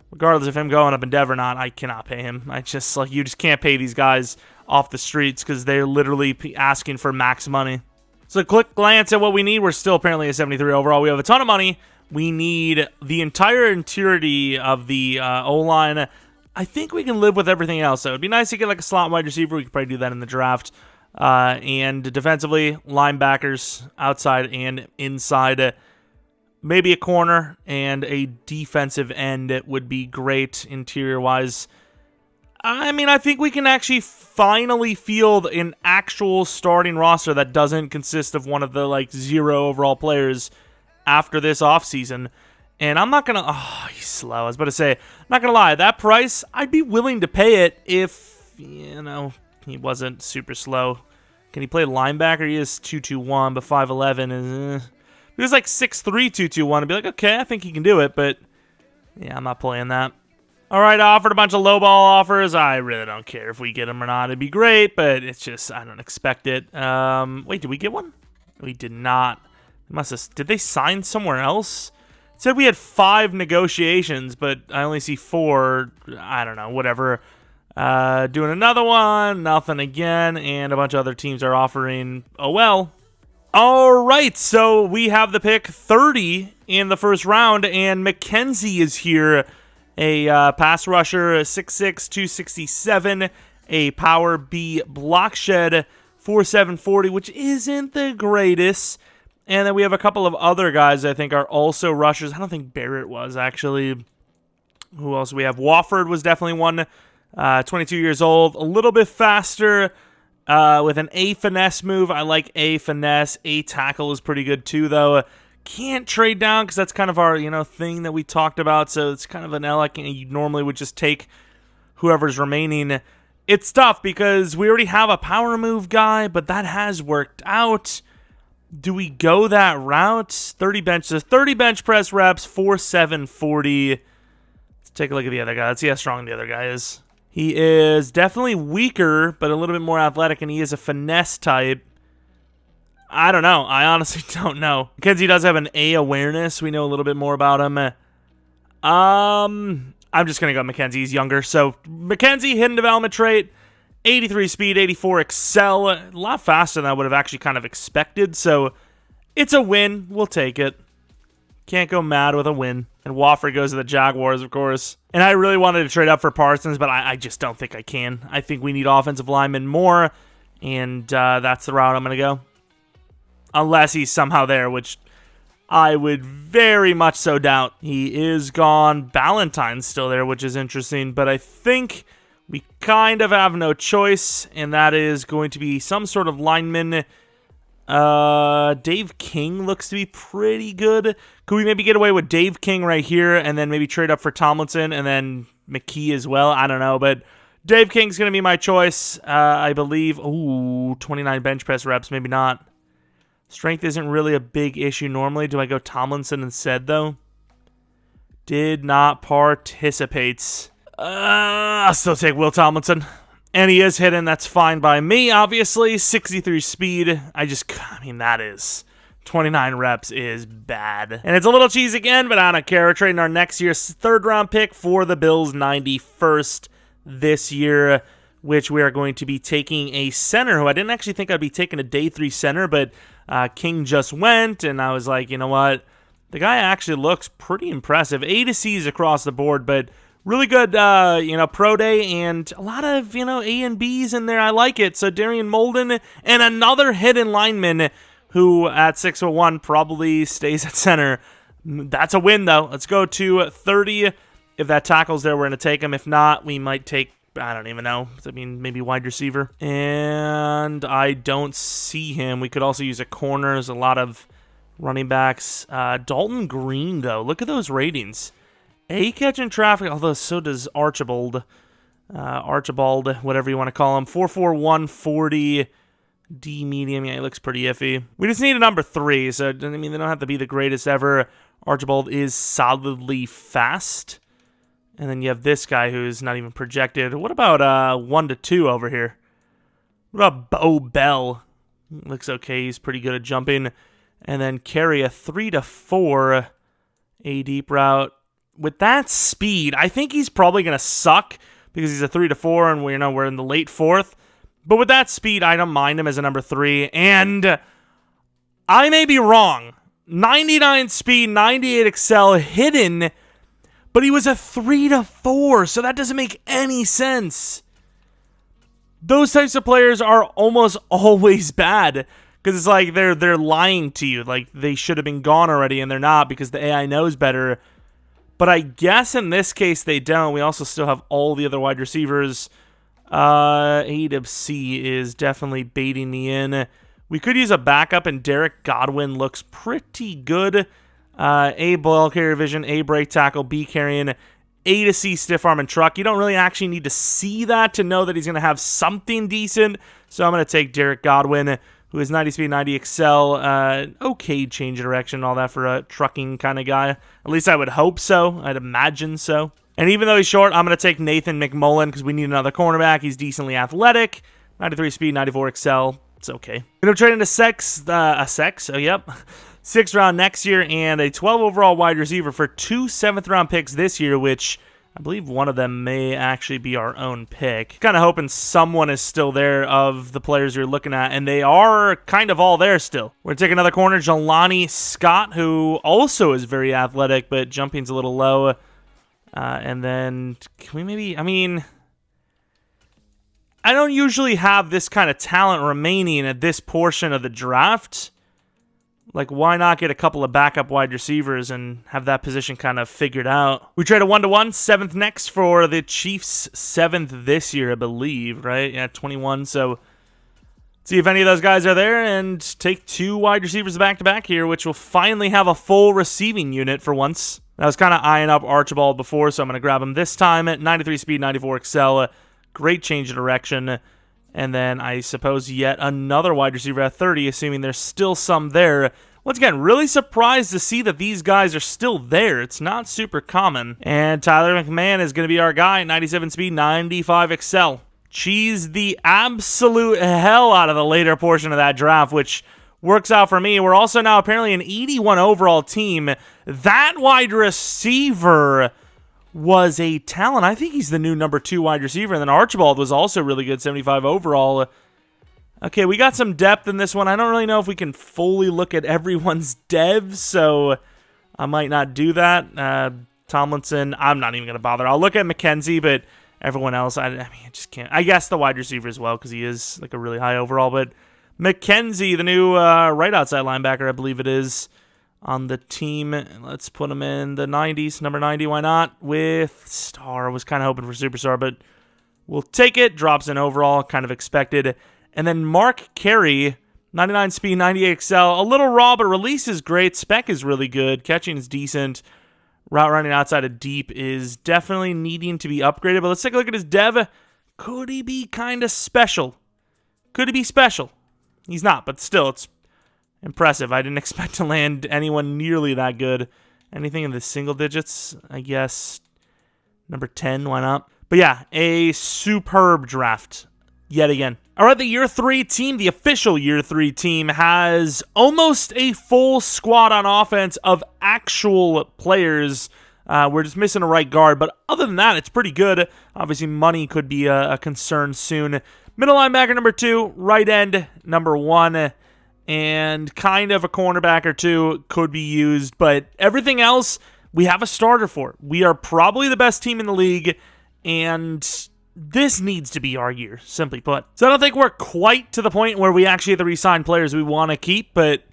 regardless of him going up in Dev or not, I cannot pay him. You just can't pay these guys off the streets because they're literally asking for max money. So a quick glance at what we need. We're still apparently a 73 overall. We have a ton of money. We need the entire interiority of the O-line. I think we can live with everything else. So it'd be nice to get like a slot wide receiver. We could probably do that in the draft. And defensively, linebackers, outside and inside. Maybe a corner and a defensive end would be great interior-wise. I mean, I think we can actually finally field an actual starting roster that doesn't consist of one of the 0 overall players after this offseason. And I'm not going to... Oh, he's slow. I was about to say, I'm not going to lie. That price, I'd be willing to pay it if, he wasn't super slow. Can he play linebacker? He is 221, but 5'11 is... If he was 6'3", 221, I'd be like, okay, I think he can do it, but yeah, I'm not playing that. All right, I offered a bunch of lowball offers. I really don't care if we get them or not. It'd be great, but it's just, I don't expect it. Wait, did we get one? We did not. Did they sign somewhere else? It said we had 5 negotiations, but I only see 4. I don't know, whatever. Doing another one, nothing again, and a bunch of other teams are offering. Oh well. All right, so we have the pick 30 in the first round, and McKenzie is here. A pass rusher, 6'6", 267, a power B block shed, 4'7", which isn't the greatest. And then we have a couple of other guys I think are also rushers. I don't think Barrett was, actually. Who else do we have? Wofford was definitely one. 22 years old, a little bit faster with an A finesse move. I like A finesse. A tackle is pretty good too, though. Can't trade down because that's kind of our thing that we talked about. So it's kind of an L. You normally would just take whoever's remaining. It's tough because we already have a power move guy, but that has worked out. Do we go that route? 30 bench press reps, 4'7", 40. Let's take a look at the other guy. Let's see how strong the other guy is. He is definitely weaker, but a little bit more athletic, and he is a finesse type. I don't know. I honestly don't know. McKenzie does have an A awareness. We know a little bit more about him. I'm just going to go McKenzie. He's younger. So McKenzie, hidden development trait, 83 speed, 84 excel. A lot faster than I would have actually kind of expected. So it's a win. We'll take it. Can't go mad with a win. And Wofford goes to the Jaguars, of course. And I really wanted to trade up for Parsons, but I just don't think I can. I think we need offensive linemen more. And that's the route I'm going to go. Unless he's somehow there, which I would very much so doubt. He is gone. Ballantyne's still there, which is interesting. But I think we kind of have no choice, and that is going to be some sort of lineman. Dave King looks to be pretty good. Could we maybe get away with Dave King right here, and then maybe trade up for Tomlinson, and then McKee as well? I don't know, but Dave King's going to be my choice, I believe. Ooh, 29 bench press reps, maybe not. Strength isn't really a big issue normally. Do I go Tomlinson instead, though? Did not participate. I'll still take Will Tomlinson. And he is hidden. That's fine by me, obviously. 63 speed. That is... 29 reps is bad. And it's a little cheese again, but I don't care. We're trading our next year's third-round pick for the Bills' 91st this year, which we are going to be taking a center who I didn't actually think I'd be taking a day 3 center, but King just went, and I was like, you know what? The guy actually looks pretty impressive. A to C's across the board, but really good, pro day, and a lot of, A and B's in there. I like it. So Darian Molden and another hidden lineman who at 6'1" probably stays at center. That's a win, though. Let's go to 30. If that tackle's there, we're going to take him. If not, we might take, I don't even know. I mean, maybe wide receiver. And I don't see him. We could also use a corner. There's a lot of running backs. Dalton Green, though. Look at those ratings. A catch in traffic, although so does Archibald. Archibald, whatever you want to call him. 4.41, 140. D medium. Yeah, he looks pretty iffy. We just need a number 3. So, I mean, they don't have to be the greatest ever. Archibald is solidly fast. And then you have this guy who's not even projected. What about 1 to 2 over here? What about Bo Bell? Looks okay. He's pretty good at jumping. And then carry a 3 to 4. A deep route. With that speed, I think he's probably going to suck because he's a 3 to 4 and we're in the late 4th. But with that speed, I don't mind him as a number 3. And I may be wrong. 99 speed, 98 excel, hidden. But he was a 3 to 4, so that doesn't make any sense. Those types of players are almost always bad because it's like they're lying to you. Like they should have been gone already, and they're not because the AI knows better. But I guess in this case they don't. We also still have all the other wide receivers. A to C is definitely baiting me in. We could use a backup, and Derek Godwin looks pretty good. A ball carrier vision, A break tackle, B carrying, A to C stiff arm and truck. You don't really actually need to see that to know that he's going to have something decent. So I'm going to take Derek Godwin, who is 90 speed, 90 excel, okay change of direction, all that for a trucking kind of guy. At least I would hope so. I'd imagine so. And even though he's short, I'm going to take Nathan McMullen because we need another cornerback. He's decently athletic, 93 speed, 94 excel. It's okay. We're going to trade into yep. 6th round next year, and a 12 overall wide receiver for 2 7th round picks this year, which I believe one of them may actually be our own pick. Kind of hoping someone is still there of the players you're looking at, and they are kind of all there still. We're going to take another corner, Jelani Scott, who also is very athletic, but jumping's a little low. And then, can we maybe, I mean, I don't usually have this kind of talent remaining at this portion of the draft. Like, why not get a couple of backup wide receivers and have that position kind of figured out? We trade a 1-to-1, 7th next for the Chiefs, 7th this year, I believe, right? Yeah, 21. So, see if any of those guys are there and take 2 wide receivers back-to-back here, which will finally have a full receiving unit for once. I was kind of eyeing up Archibald before, so I'm going to grab him this time at 93 speed, 94 excel. Great change of direction. And then I suppose yet another wide receiver at 30, assuming there's still some there. Once again, really surprised to see that these guys are still there. It's not super common. And Tyler McMahon is going to be our guy, 97 speed, 95 excel. Cheese the absolute hell out of the later portion of that draft, which works out for me. We're also now apparently an 81 overall team. That wide receiver was a talent. I think he's the new number 2 wide receiver. And then Archibald was also really good, 75 overall. Okay, we got some depth in this one. I don't really know if we can fully look at everyone's devs, so I might not do that. Tomlinson, I'm not even going to bother. I'll look at McKenzie, but everyone else, I mean, I just can't. I guess the wide receiver as well, because he is like a really high overall. But McKenzie, the new right outside linebacker, I believe it is, on the team. Let's put him in the 90s. Number 90, why not? With star. I was kind of hoping for superstar, but we'll take it. Drops in overall, kind of expected. And then Mark Carey, 99 speed, 98 excel. A little raw, but release is great. Spec is really good. Catching is decent. Route running outside of deep is definitely needing to be upgraded. But let's take a look at his dev. Could he be kind of special? Could he be special? He's not, but still, it's impressive. I didn't expect to land anyone nearly that good. Anything in the single digits, I guess. Number 10, why not? But yeah, a superb draft yet again. All right, the Year 3 team, the official Year 3 team, has almost a full squad on offense of actual players. We're just missing a right guard, but other than that, it's pretty good. Obviously, money could be a concern soon. Middle linebacker number 2, right end number 1, and kind of a cornerback or 2 could be used, but everything else we have a starter for. We are probably the best team in the league, and this needs to be our year, simply put. So I don't think we're quite to the point where we actually have to re-sign players we want to keep, but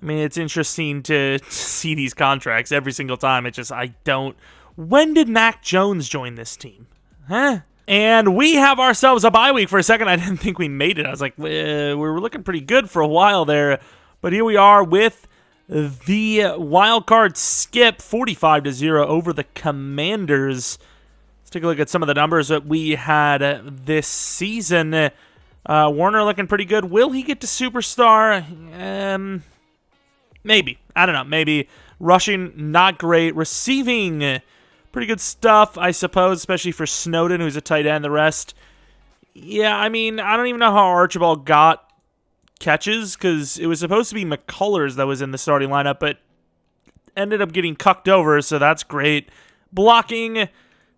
I mean, it's interesting to see these contracts every single time. It's just, I don't When did Mac Jones join this team? Huh? And we have ourselves a bye week. For a second, I didn't think we made it. I was like, we were looking pretty good for a while there. But here we are with the wild card skip, 45-0 over the Commanders. Let's take a look at some of the numbers that we had this season. Warner looking pretty good. Will he get to superstar? Maybe. I don't know. Maybe. Rushing, not great. Receiving, pretty good stuff, I suppose, especially for Snowden, who's a tight end. The rest, yeah, I mean, I don't even know how Archibald got catches, because it was supposed to be McCullers that was in the starting lineup, but ended up getting cucked over, so that's great. Blocking,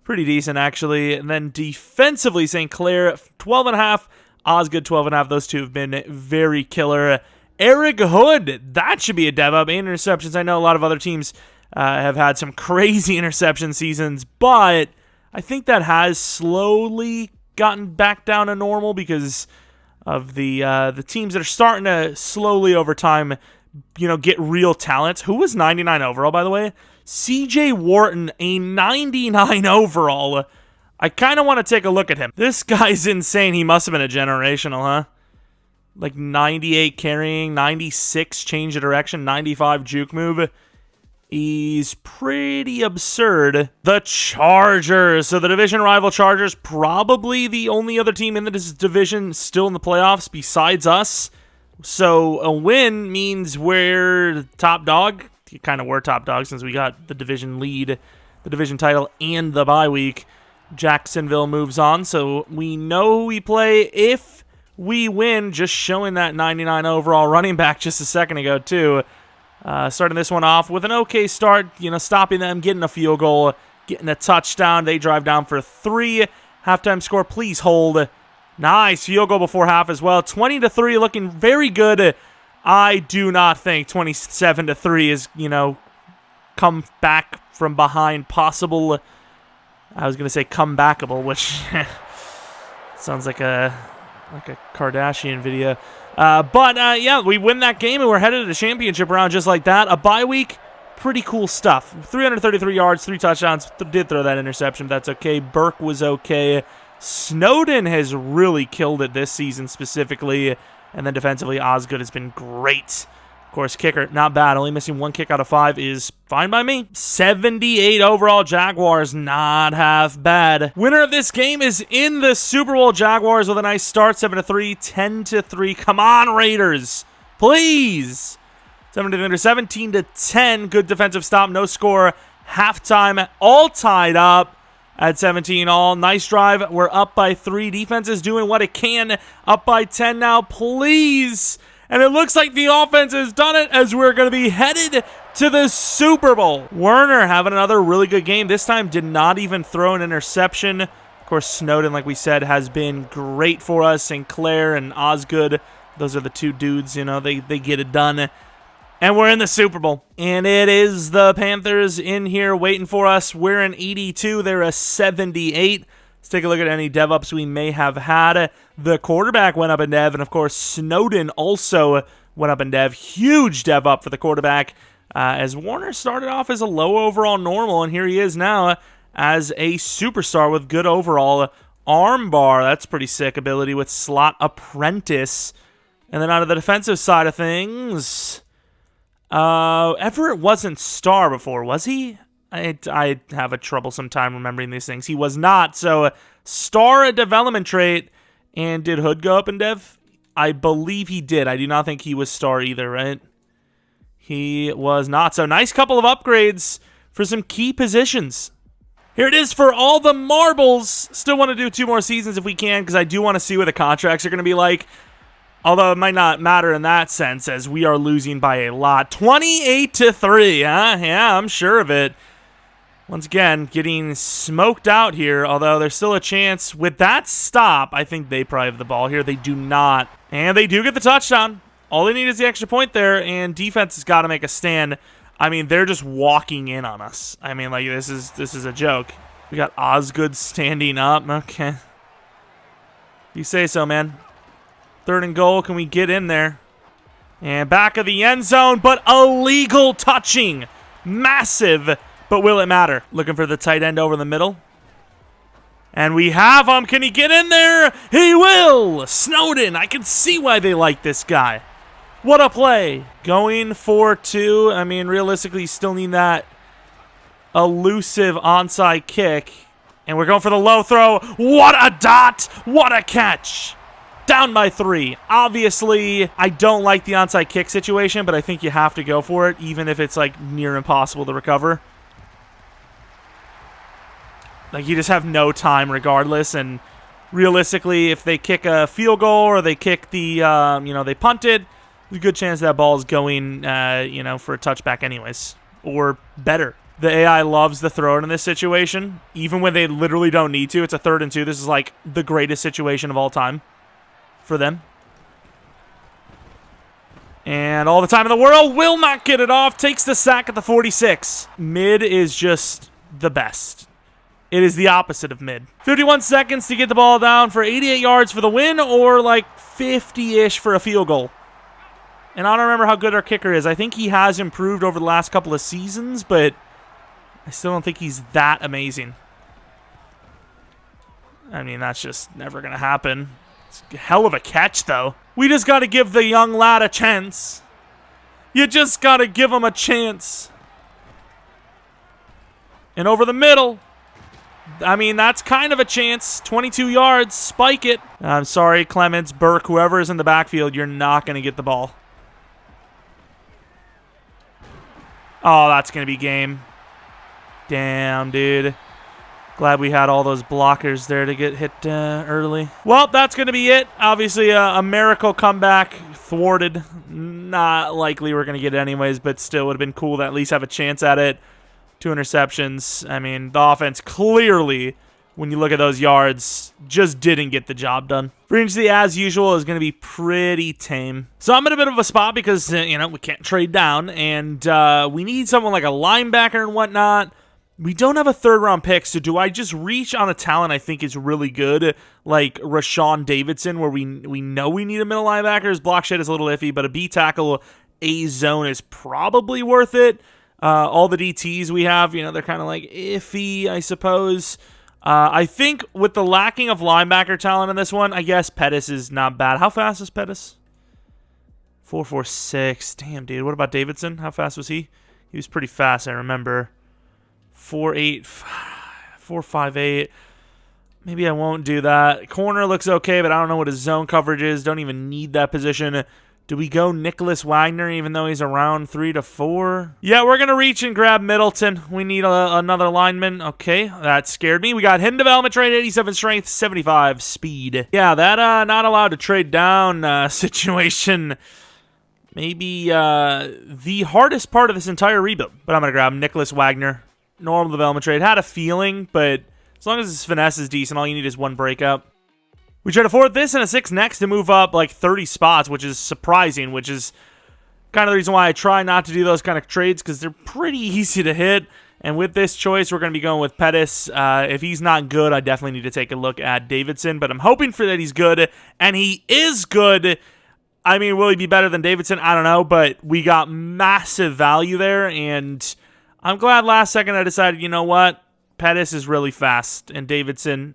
pretty decent, actually. And then defensively, St. Clair, 12.5. Osgood, 12.5. Those two have been very killer. Eric Hood, that should be a dev up. 8 interceptions. I know a lot of other teams have had some crazy interception seasons, but I think that has slowly gotten back down to normal because of the teams that are starting to slowly over time, get real talent. Who was 99 overall, by the way? CJ Wharton, a 99 overall. I kind of want to take a look at him. This guy's insane. He must have been a generational, huh? Like 98 carrying, 96 change of direction, 95 juke move. He's pretty absurd. The Chargers. So the division rival Chargers, probably the only other team in this division still in the playoffs besides us. So a win means we're top dog. You kind of were top dog since we got the division lead, the division title, and the bye week. Jacksonville moves on, so we know who we play if we win, just showing that 99 overall running back just a second ago, too. Starting this one off with an okay start, stopping them, getting a field goal, getting a touchdown. They drive down for 3. Halftime score, please hold. Nice field goal before half as well. 20-3, looking very good. I do not think 27-3 is, come back from behind possible. I was going to say comebackable, which sounds like a Kardashian video. Yeah, we win that game, and we're headed to the championship round just like that. A bye week, pretty cool stuff. 333 yards, 3 touchdowns. Did throw that interception. That's okay. Burke was okay. Snowden has really killed it this season specifically. And then defensively, Osgood has been great. Of course, kicker, not bad. Only missing 1 kick out of 5 is fine by me. 78 overall Jaguars, not half bad. Winner of this game is in the Super Bowl. Jaguars with a nice start, 7-3, 10-3. Come on, Raiders, please. 17-10. Good defensive stop, no score. Halftime, all tied up at 17 all. Nice drive. We're up by 3. Defense is doing what it can. Up by 10 now, please. And it looks like the offense has done it as we're going to be headed to the Super Bowl. Werner having another really good game. This time did not even throw an interception. Of course, Snowden, like we said, has been great for us. St. Clair and Osgood, those are the two dudes, they get it done. And we're in the Super Bowl. And it is the Panthers in here waiting for us. We're an 82. They're a 78. Let's take a look at any dev-ups we may have had. The quarterback went up in dev, and of course, Snowden also went up in dev. Huge dev-up for the quarterback, as Warner started off as a low overall normal, and here he is now as a superstar with good overall arm bar. That's pretty sick ability with slot apprentice. And then out of the defensive side of things, Everett wasn't star before, was he? I have a troublesome time remembering these things. He was not. So, star a development trait. And did Hood go up in dev? I believe he did. I do not think he was star either, right? He was not. So, nice couple of upgrades for some key positions. Here it is for all the marbles. Still want to do 2 more seasons if we can, because I do want to see what the contracts are going to be like. Although it might not matter in that sense, as we are losing by a lot. 28-3, huh? Yeah, I'm sure of it. Once again, getting smoked out here, although there's still a chance. With that stop, I think they probably have the ball here. They do not. And they do get the touchdown. All they need is the extra point there, and defense has got to make a stand. I mean, they're just walking in on us. I mean, like, this is a joke. We got Osgood standing up. Okay. You say so, man. 3rd and goal. Can we get in there? And back of the end zone, but illegal touching. Massive But will it matter? Looking for the tight end over the middle. And we have him. Can he get in there? He will. Snowden. I can see why they like this guy. What a play. Going for 2. I mean, realistically, you still need that elusive onside kick. And we're going for the low throw. What a dot. What a catch. Down by 3. Obviously, I don't like the onside kick situation, but I think you have to go for it, even if it's like near impossible to recover. Like, you just have no time regardless, and realistically, if they kick a field goal or they kick the, they punt it, there's a good chance that ball is going, for a touchback anyways, or better. The AI loves the throw in this situation, even when they literally don't need to. It's a 3rd and 2. This is, like, the greatest situation of all time for them. And all the time in the world, will not get it off, takes the sack at the 46. Mid is just the best. It is the opposite of mid. 51 seconds to get the ball down for 88 yards for the win, or like 50-ish for a field goal. And I don't remember how good our kicker is. I think he has improved over the last couple of seasons, but I still don't think he's that amazing. I mean, that's just never going to happen. It's a hell of a catch, though. We just got to give the young lad a chance. You just got to give him a chance. And over the middle. I mean, that's kind of a chance. 22 yards. Spike it. I'm sorry, Clements, Burke, whoever is in the backfield, you're not going to get the ball. Oh, that's going to be game. Damn, dude. Glad we had all those blockers there to get hit early. Well, that's going to be it. Obviously, a miracle comeback thwarted. Not likely we're going to get it anyways, but still would have been cool to at least have a chance at it. 2 interceptions. I mean, the offense clearly, when you look at those yards, just didn't get the job done. Free agency, as usual, is going to be pretty tame. So I'm in a bit of a spot because, we can't trade down, and we need someone like a linebacker and whatnot. We don't have a 3rd-round pick, so do I just reach on a talent I think is really good, like Rashawn Davidson, where we know we need a middle linebacker? His block shed is a little iffy, but a B tackle A-zone is probably worth it. All the DTs we have, they're kind of like iffy, I suppose. I think with the lacking of linebacker talent in this one, I guess Pettis is not bad. How fast is Pettis? 4.46. Damn, dude. What about Davidson? How fast was he? He was pretty fast, I remember. 4.8. 4.58. Maybe I won't do that. Corner looks okay, but I don't know what his zone coverage is. Don't even need that position. Do we go Nicholas Wagner even though he's around 3 to 4? Yeah, we're going to reach and grab Middleton. We need another lineman. Okay, that scared me. We got hidden development trade, 87 strength, 75 speed. Yeah, that not allowed to trade down situation. Maybe the hardest part of this entire rebuild. But I'm going to grab Nicholas Wagner. Normal development trade. Had a feeling, but as long as his finesse is decent, all you need is 1 breakout. We trade a 4th, this, and a 6 next to move up like 30 spots, which is surprising, which is kind of the reason why I try not to do those kind of trades, because they're pretty easy to hit. And with this choice, we're going to be going with Pettis. If he's not good, I definitely need to take a look at Davidson, but I'm hoping for that he's good, and he is good. I mean, will he be better than Davidson? I don't know, but we got massive value there, and I'm glad last second I decided, you know what? Pettis is really fast, and Davidson,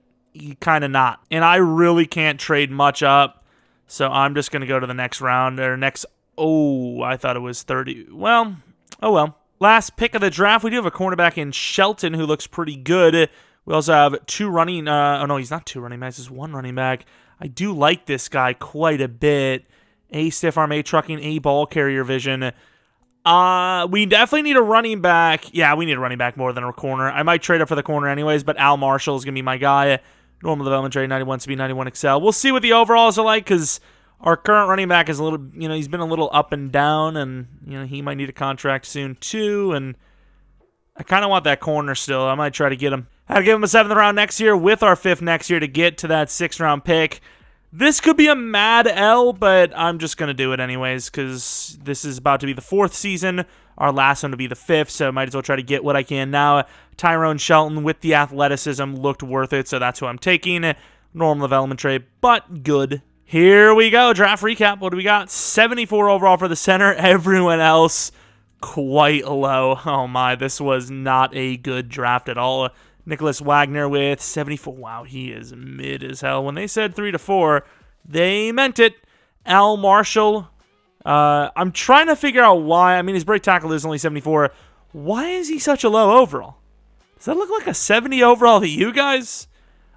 kind of not. And I really can't trade much up, so I'm just going to go to the next round, or next, I thought it was 30. Well, oh well. Last pick of the draft, we do have a cornerback in Shelton who looks pretty good. We also have 2 running, no, he's not 2 running backs, he's 1 running back. I do like this guy quite a bit. A stiff arm, A trucking, A ball carrier vision. We definitely need a running back. Yeah, we need a running back more than a corner. I might trade up for the corner anyways, but Al Marshall is going to be my guy. Normal development trade, 91 speed, 91 excel. We'll see what the overalls are like, because our current running back is a little, he's been a little up and down, and, he might need a contract soon too, and I kind of want that corner still. I might try to get him. I'd give him a 7th round next year with our 5th next year to get to that 6th round pick. This could be a mad L, but I'm just going to do it anyways, because this is about to be the 4th season. Our last one to be the 5th, so might as well try to get what I can now. Tyrone Shelton with the athleticism looked worth it, so that's who I'm taking. Normal development trade, but good. Here we go, draft recap. What do we got? 74 overall for the center. Everyone else quite low. Oh my, this was not a good draft at all. Nicholas Wagner with 74. Wow, he is mid as hell. When they said 3 to 4, they meant it. Al Marshall. I'm trying to figure out why. I mean, his break tackle is only 74. Why is he such a low overall? Does that look like a 70 overall to you guys?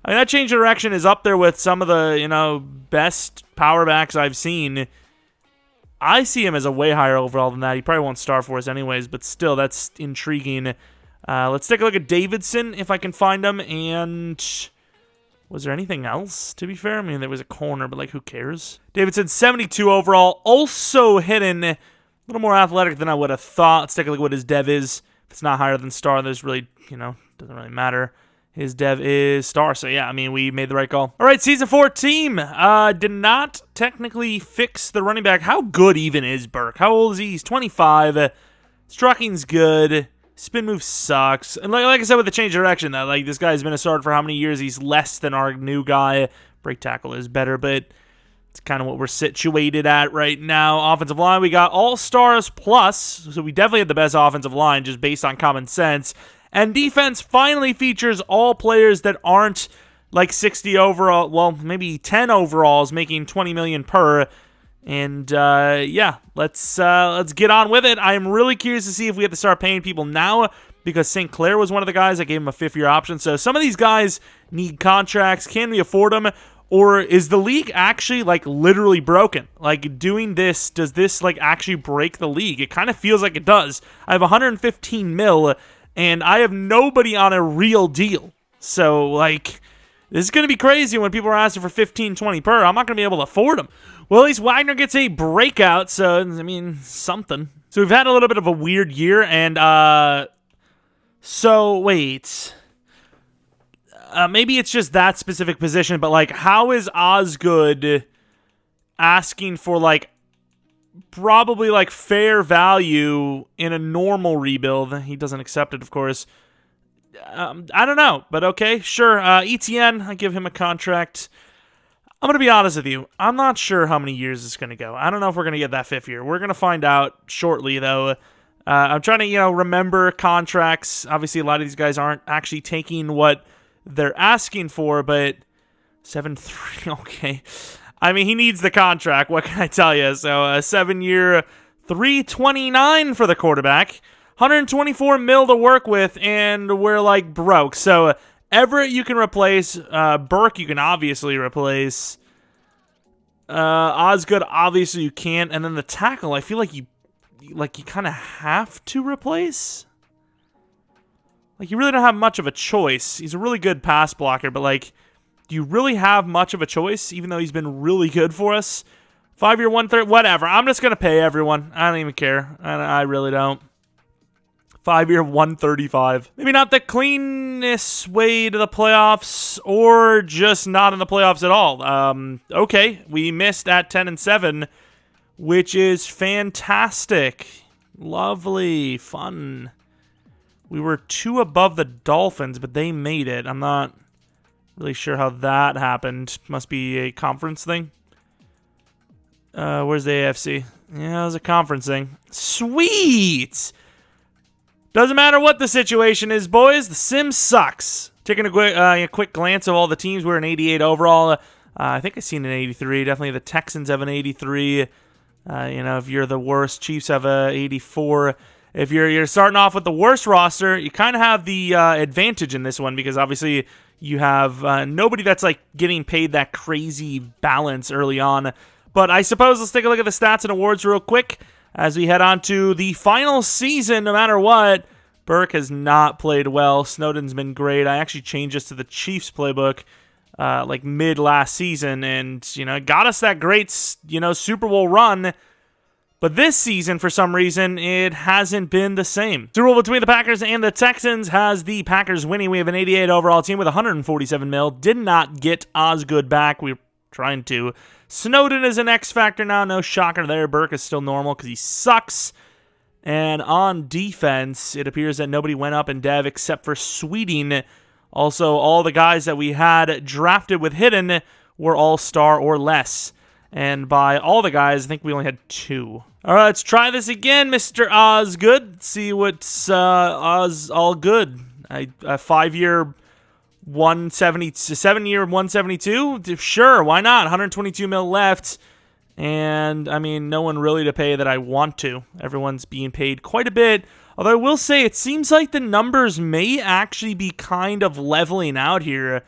I mean, that change of direction is up there with some of the, best power backs I've seen. I see him as a way higher overall than that. He probably won't start for us anyways, but still, that's intriguing. Let's take a look at Davidson, if I can find him. And was there anything else, to be fair? I mean, there was a corner, but, who cares? Davidson, 72 overall. Also hidden, a little more athletic than I would have thought. Let's take a look at what his dev is. If it's not higher than star, there's really, doesn't really matter. His dev is star, so yeah, I mean, we made the right call. All right, Season 4 team. Did not technically fix the running back. How good even is Burke? How old is he? He's 25. Strucking's good. Spin move sucks. And like I said with the change of direction, that this guy's been a starter for how many years? He's less than our new guy. Break tackle is better, but it's kind of what we're situated at right now. Offensive line, we got all-stars plus, so we definitely have the best offensive line just based on common sense. And defense finally features all players that aren't 60 overall, well, maybe 10 overalls, making $20 million per. And yeah, let's get on with it. I'm really curious to see if we have to start paying people now, because St. Clair was one of the guys that gave him a 5th-year option. So some of these guys need contracts. Can we afford them? Or is the league actually literally broken? Doing this, does this actually break the league? It kind of feels like it does. I have 115 mil. And I have nobody on a real deal. So, this is going to be crazy when people are asking for 15, 20 per. I'm not going to be able to afford them. Well, at least Wagner gets a breakout, so, I mean, something. So, we've had a little bit of a weird year, and, so, wait. Maybe it's just that specific position, but, how is Osgood asking for, probably fair value in a normal rebuild? He doesn't accept it, of course. I don't know, but okay, sure. ETN, I give him a contract. I'm going to be honest with you. I'm not sure how many years it's going to go. I don't know if we're going to get that 5th year. We're going to find out shortly, though. I'm trying to, remember contracts. Obviously, a lot of these guys aren't actually taking what they're asking for, but 7-3, okay. I mean, he needs the contract. What can I tell you? So, a 7-year, $329 for the quarterback, 124 mil to work with, and we're broke. So, Everett you can replace. Burke you can obviously replace. Osgood obviously you can't, and then the tackle I feel like you kind of have to replace. You really don't have much of a choice. He's a really good pass blocker, but do you really have much of a choice, even though he's been really good for us? 5-year, 1/3, whatever. I'm just going to pay everyone. I don't even care. I really don't. 5-year, 135. Maybe not the cleanest way to the playoffs, or just not in the playoffs at all. Okay, we missed at 10-7, which is fantastic. Lovely. Fun. We were 2 above the Dolphins, but they made it. I'm not really sure how that happened. Must be a conference thing. Where's the AFC? Yeah, it was a conference thing. Sweet! Doesn't matter what the situation is, boys. The sim sucks. Taking a quick glance of all the teams, we're an 88 overall. I think I've seen an 83. Definitely the Texans have an 83. If you're the worst, Chiefs have a 84. If you're starting off with the worst roster, you kind of have the advantage in this one, because obviously you have nobody that's getting paid that crazy balance early on. But I suppose let's take a look at the stats and awards real quick as we head on to the final season. No matter what, Burke has not played well. Snowden's been great. I actually changed this to the Chiefs playbook mid last season, and it got us that great Super Bowl run. But this season, for some reason, it hasn't been the same. Super Bowl between the Packers and the Texans has the Packers winning. We have an 88 overall team with 147 mil. Did not get Osgood back. We were trying to. Snowden is an X factor now. No shocker there. Burke is still normal because he sucks. And on defense, it appears that nobody went up in dev except for Sweeting. Also, all the guys that we had drafted with hidden were all-star or less. And by all the guys, I think we only had 2. All right, let's try this again, Mr. Osgood. See what's Oz all good. A 5-year 7-year 172? Sure, why not? 122 mil left. And, I mean, no one really to pay that I want to. Everyone's being paid quite a bit. Although I will say, it seems like the numbers may actually be kind of leveling out here.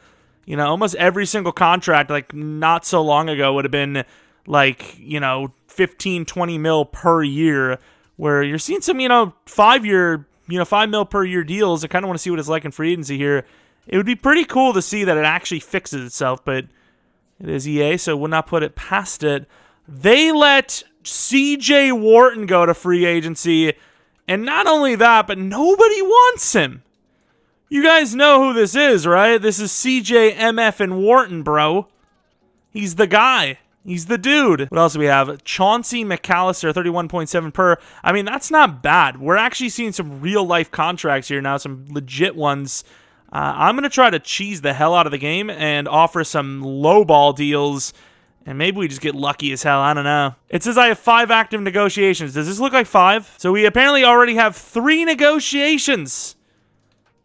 You know, almost every single contract, like, not so long ago would have been, like, you know, 15, 20 mil per year. Where you're seeing some, 5-year, 5 mil per year deals. I kind of want to see what it's like in free agency here. It would be pretty cool to see that it actually fixes itself, but it is EA, so would not put it past it. They let CJ Wharton go to free agency, and not only that, but nobody wants him. You guys know who this is, right? This is CJ MF and Wharton, bro. He's the guy. He's the dude. What else do we have? Chauncey McAllister, 31.7 per. I mean, that's not bad. We're actually seeing some real-life contracts here now, some legit ones. I'm going to try to cheese the hell out of the game and offer some lowball deals, and maybe we just get lucky as hell. I don't know. It says I have 5 active negotiations. Does this look like 5? So we apparently already have 3 negotiations.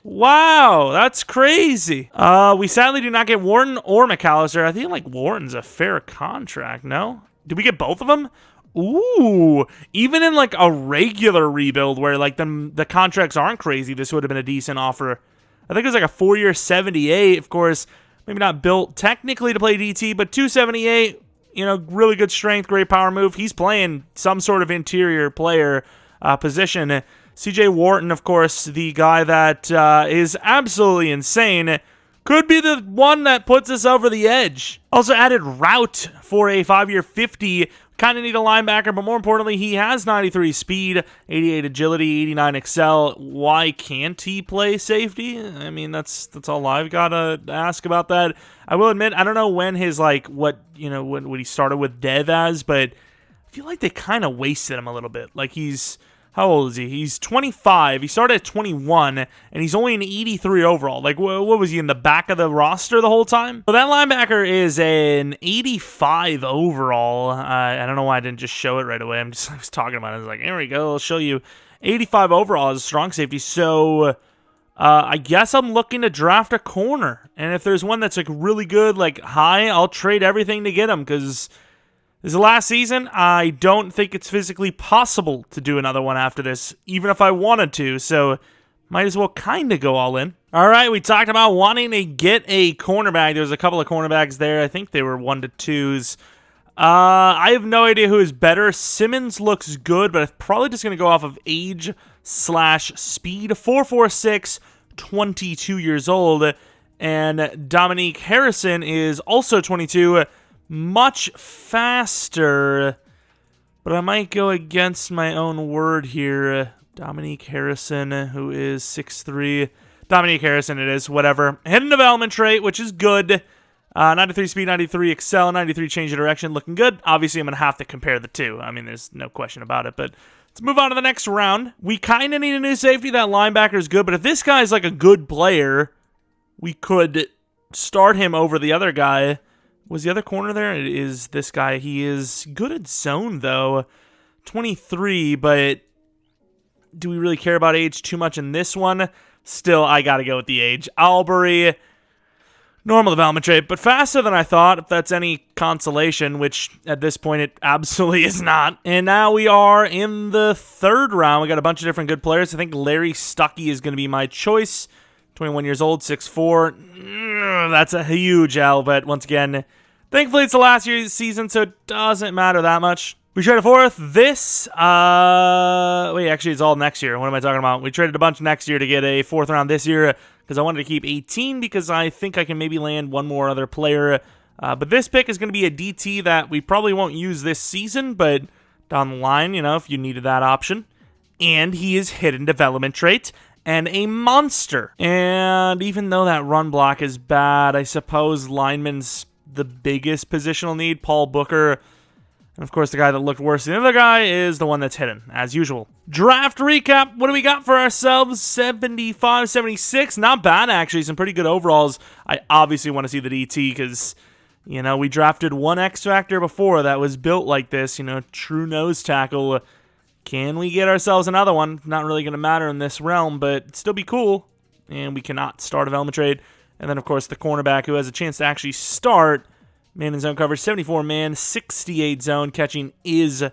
Wow, that's crazy. We sadly do not get Wharton or McAllister. I think, like, Wharton's a fair contract, no? Did we get both of them? Ooh, even in, like, a regular rebuild where, like, the contracts aren't crazy, this would have been a decent offer. I think it was like a 4-year 78, of course, maybe not built technically to play DT, but 278, really good strength, great power move. He's playing some sort of interior player position. CJ Wharton, of course, the guy that is absolutely insane, could be the one that puts us over the edge. Also added Route for a 5-year 50. Kind of need a linebacker, but more importantly, he has 93 speed, 88 agility, 89 excel. Why can't he play safety? I mean, that's all I've got to ask about that. I will admit, I don't know when his, what he started with dev as, but I feel like they kind of wasted him a little bit. Like, how old is he? He's 25. He started at 21, and he's only an 83 overall. Like, what was he, in the back of the roster the whole time? So that linebacker is an 85 overall. I don't know why I didn't just show it right away. I was talking about it. I was like, here we go. I'll show you. 85 overall as a strong safety. So I guess I'm looking to draft a corner. And if there's one that's, like, really good, like, high, I'll trade everything to get him, because this is the last season. I don't think it's physically possible to do another one after this, even if I wanted to, so might as well kind of go all in. All right, we talked about wanting to get a cornerback. There was a couple of cornerbacks there. I think they were 1 to 2s. I have no idea who is better. Simmons looks good, but I'm probably just going to go off of age/speed. 4.46, 22 years old. And Dominique Harrison is also 22, much faster, but I might go against my own word here. Dominique Harrison, who is 6'3". Dominique Harrison it is, whatever. Hidden development trait, which is good. 93 speed, 93 excel, 93 change of direction, looking good. Obviously, I'm going to have to compare the two. I mean, there's no question about it, but let's move on to the next round. We kind of need a new safety. That linebacker is good, but if this guy's like a good player, we could start him over the other guy. Was the other corner there? It is this guy. He is good at zone, though. 23, but do we really care about age too much in this one? Still, I got to go with the age. Albury, normal development trait, but faster than I thought, if that's any consolation, which at this point it absolutely is not. And now we are in the 3rd round. We got a bunch of different good players. I think Larry Stuckey is going to be my choice. 21 years old, 6'4". That's a huge L, but once again, thankfully it's the last year's season, so it doesn't matter that much. We traded 4th. This, wait, actually it's all next year. What am I talking about? We traded a bunch next year to get a 4th round this year because I wanted to keep 18 because I think I can maybe land one more other player. But this pick is going to be a DT that we probably won't use this season, but down the line, if you needed that option. And he is hidden development trait and a monster. And even though that run block is bad, I suppose lineman's the biggest positional need. Paul Booker. And of course, the guy that looked worse than the other guy is the one that's hidden, as usual. Draft recap. What do we got for ourselves? 75, 76. Not bad, actually. Some pretty good overalls. I obviously want to see the DT because You know, we drafted one X Factor before that was built like this, you know, true nose tackle. Can we get ourselves another one? Not really going to matter in this realm, but still be cool. And we cannot start a development trade. And then, of course, the cornerback who has a chance to actually start. Man in zone coverage, 74 man, 68 zone. Catching is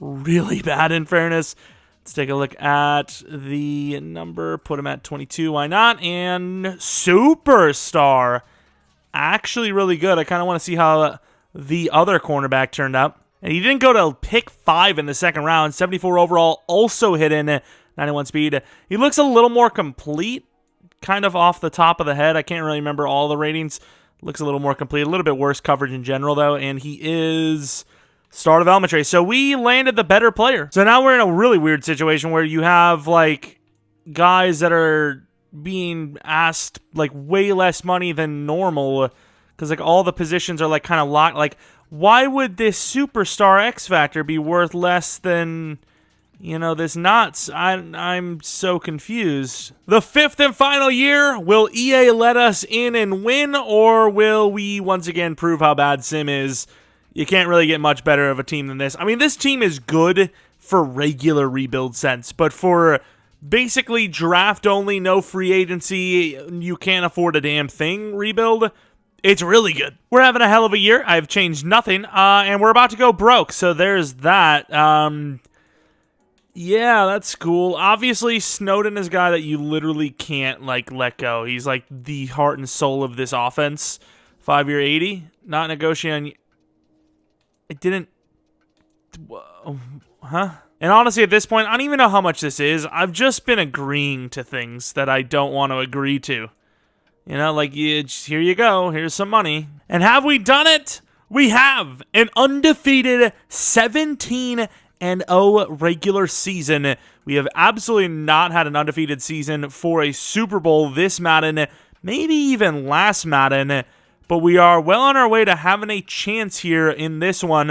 really bad, in fairness. Let's take a look at the number. Put him at 22. Why not? And superstar. Actually really good. I kind of want to see how the other cornerback turned out. And he didn't go to pick 5 in the second round. 74 overall, also hidden, 91 speed. He looks a little more complete, kind of off the top of the head. I can't really remember all the ratings. Looks a little more complete. A little bit worse coverage in general, though. And he is start of development trade. So we landed the better player. So now we're in a really weird situation where you have, like, guys that are being asked, like, way less money than normal. Because, like, all the positions are, like, kind of locked. Like, why would this superstar X Factor be worth less than, you know, this nuts? I'm so confused. The 5th and final year, will EA let us in and win, or will we once again prove how bad Sim is? You can't really get much better of a team than this. I mean, this team is good for regular rebuild sense, but for basically draft only, no free agency, you can't afford a damn thing rebuild, it's really good. We're having a hell of a year. I've changed nothing, and we're about to go broke, so there's that. Yeah, that's cool. Obviously, Snowden is a guy that you literally can't, like, let go. He's, like, the heart and soul of this offense. 5-year 80. Not negotiating. I didn't... Huh? And honestly, at this point, I don't even know how much this is. I've just been agreeing to things that I don't want to agree to. You know, like, here you go. Here's some money. And have we done it? We have. An undefeated 17-0 regular season. We have absolutely not had an undefeated season for a Super Bowl this Madden, maybe even last Madden, but we are well on our way to having a chance here in this one.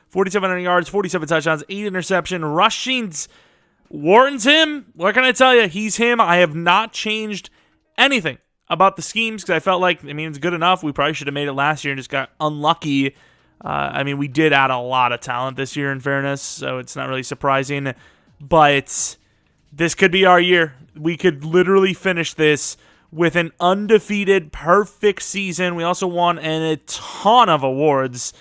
4,700 yards, 47 touchdowns, 8 interception, rushings. Wharton's him. What can I tell you? He's him. I have not changed anything about the schemes because I felt like, I mean, it's good enough. We probably should have made it last year and just got unlucky. I mean, we did add a lot of talent this year, in fairness, so it's not really surprising. But this could be our year. We could literally finish this with an undefeated, perfect season. We also won a ton of awards.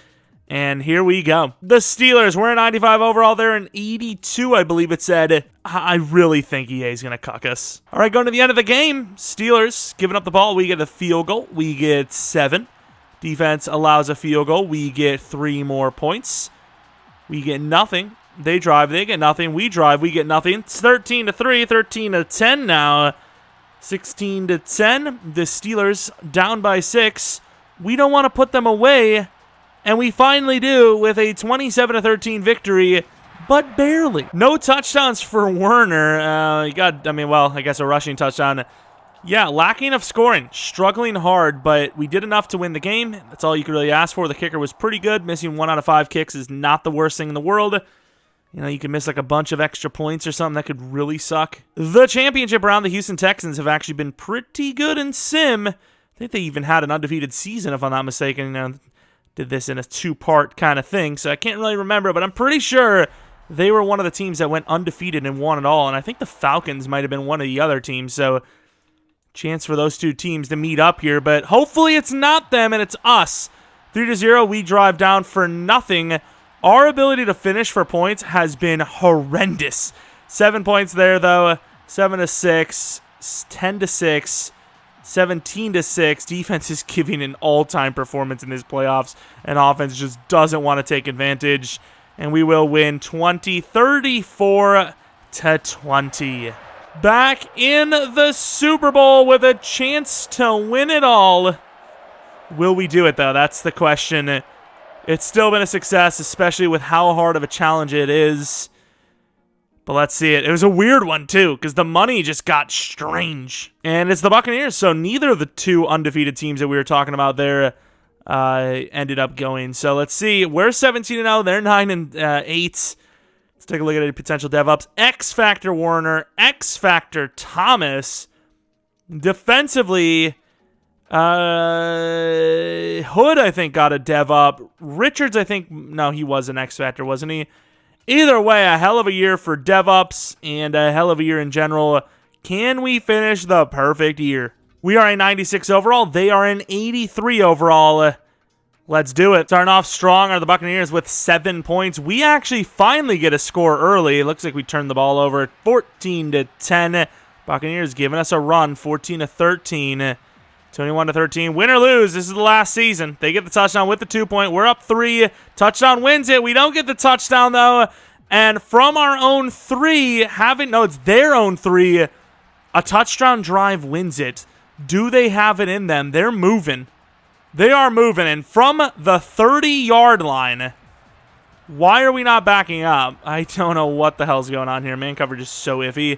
And here we go. The Steelers, we're a 95 overall. They're an 82, I believe it said. I really think EA is going to cuck us. All right, going to the end of the game. Steelers giving up the ball. We get a field goal. We get 7. Defense allows a field goal. We get 3 more points. We get nothing. They drive. They get nothing. We drive. We get nothing. It's 13-3, 13-10 now. 16-10. The Steelers down by 6. We don't want to put them away. And we finally do with a 27-13 victory, but barely. No touchdowns for Werner. I guess a rushing touchdown. Yeah, lacking of scoring. Struggling hard, but we did enough to win the game. That's all you could really ask for. The kicker was pretty good. Missing 1 out of 5 kicks is not the worst thing in the world. You know, you can miss like a bunch of extra points or something. That could really suck. The championship round, the Houston Texans have actually been pretty good in Sim. I think they even had an undefeated season, if I'm not mistaken. You know, did this in a 2-part kind of thing, so I can't really remember, but I'm pretty sure they were one of the teams that went undefeated and won it all, and I think the Falcons might have been one of the other teams, so chance for those 2 teams to meet up here, but hopefully it's not them and it's us. 3-0, we drive down for nothing. Our ability to finish for points has been horrendous. 7 points there, though. 7-6, 10-6. 17-6. Defense is giving an all-time performance in this playoffs, and offense just doesn't want to take advantage. And we will win 34-20. Back in the Super Bowl with a chance to win it all. Will we do it, though? That's the question. It's still been a success, especially with how hard of a challenge it is. But let's see it. It was a weird one, too, because the money just got strange. And it's the Buccaneers, so neither of the 2 undefeated teams that we were talking about there ended up going. So let's see. We're 17-0. They're 9-8. Let's take a look at any potential dev-ups. X Factor Warner. X Factor Thomas. Defensively, Hood, I think, got a dev up. Richards, I think, no, he was an X Factor, wasn't he? Either way, a hell of a year for dev ups and a hell of a year in general. Can we finish the perfect year? We are a 96 overall. They are an 83 overall. Let's do it. Starting off strong are the Buccaneers with 7 points. We actually finally get a score early. It looks like we turned the ball over 14-10. Buccaneers giving us a run, 14-13. 21-13. Win or lose, this is the last season. They get the touchdown with the 2-point. We're up 3. Touchdown wins it. We don't get the touchdown, though. And from our own 3, it's their own 3, a touchdown drive wins it. Do they have it in them? They're moving. They are moving. And from the 30-yard line, why are we not backing up? I don't know what the hell's going on here. Man coverage is so iffy.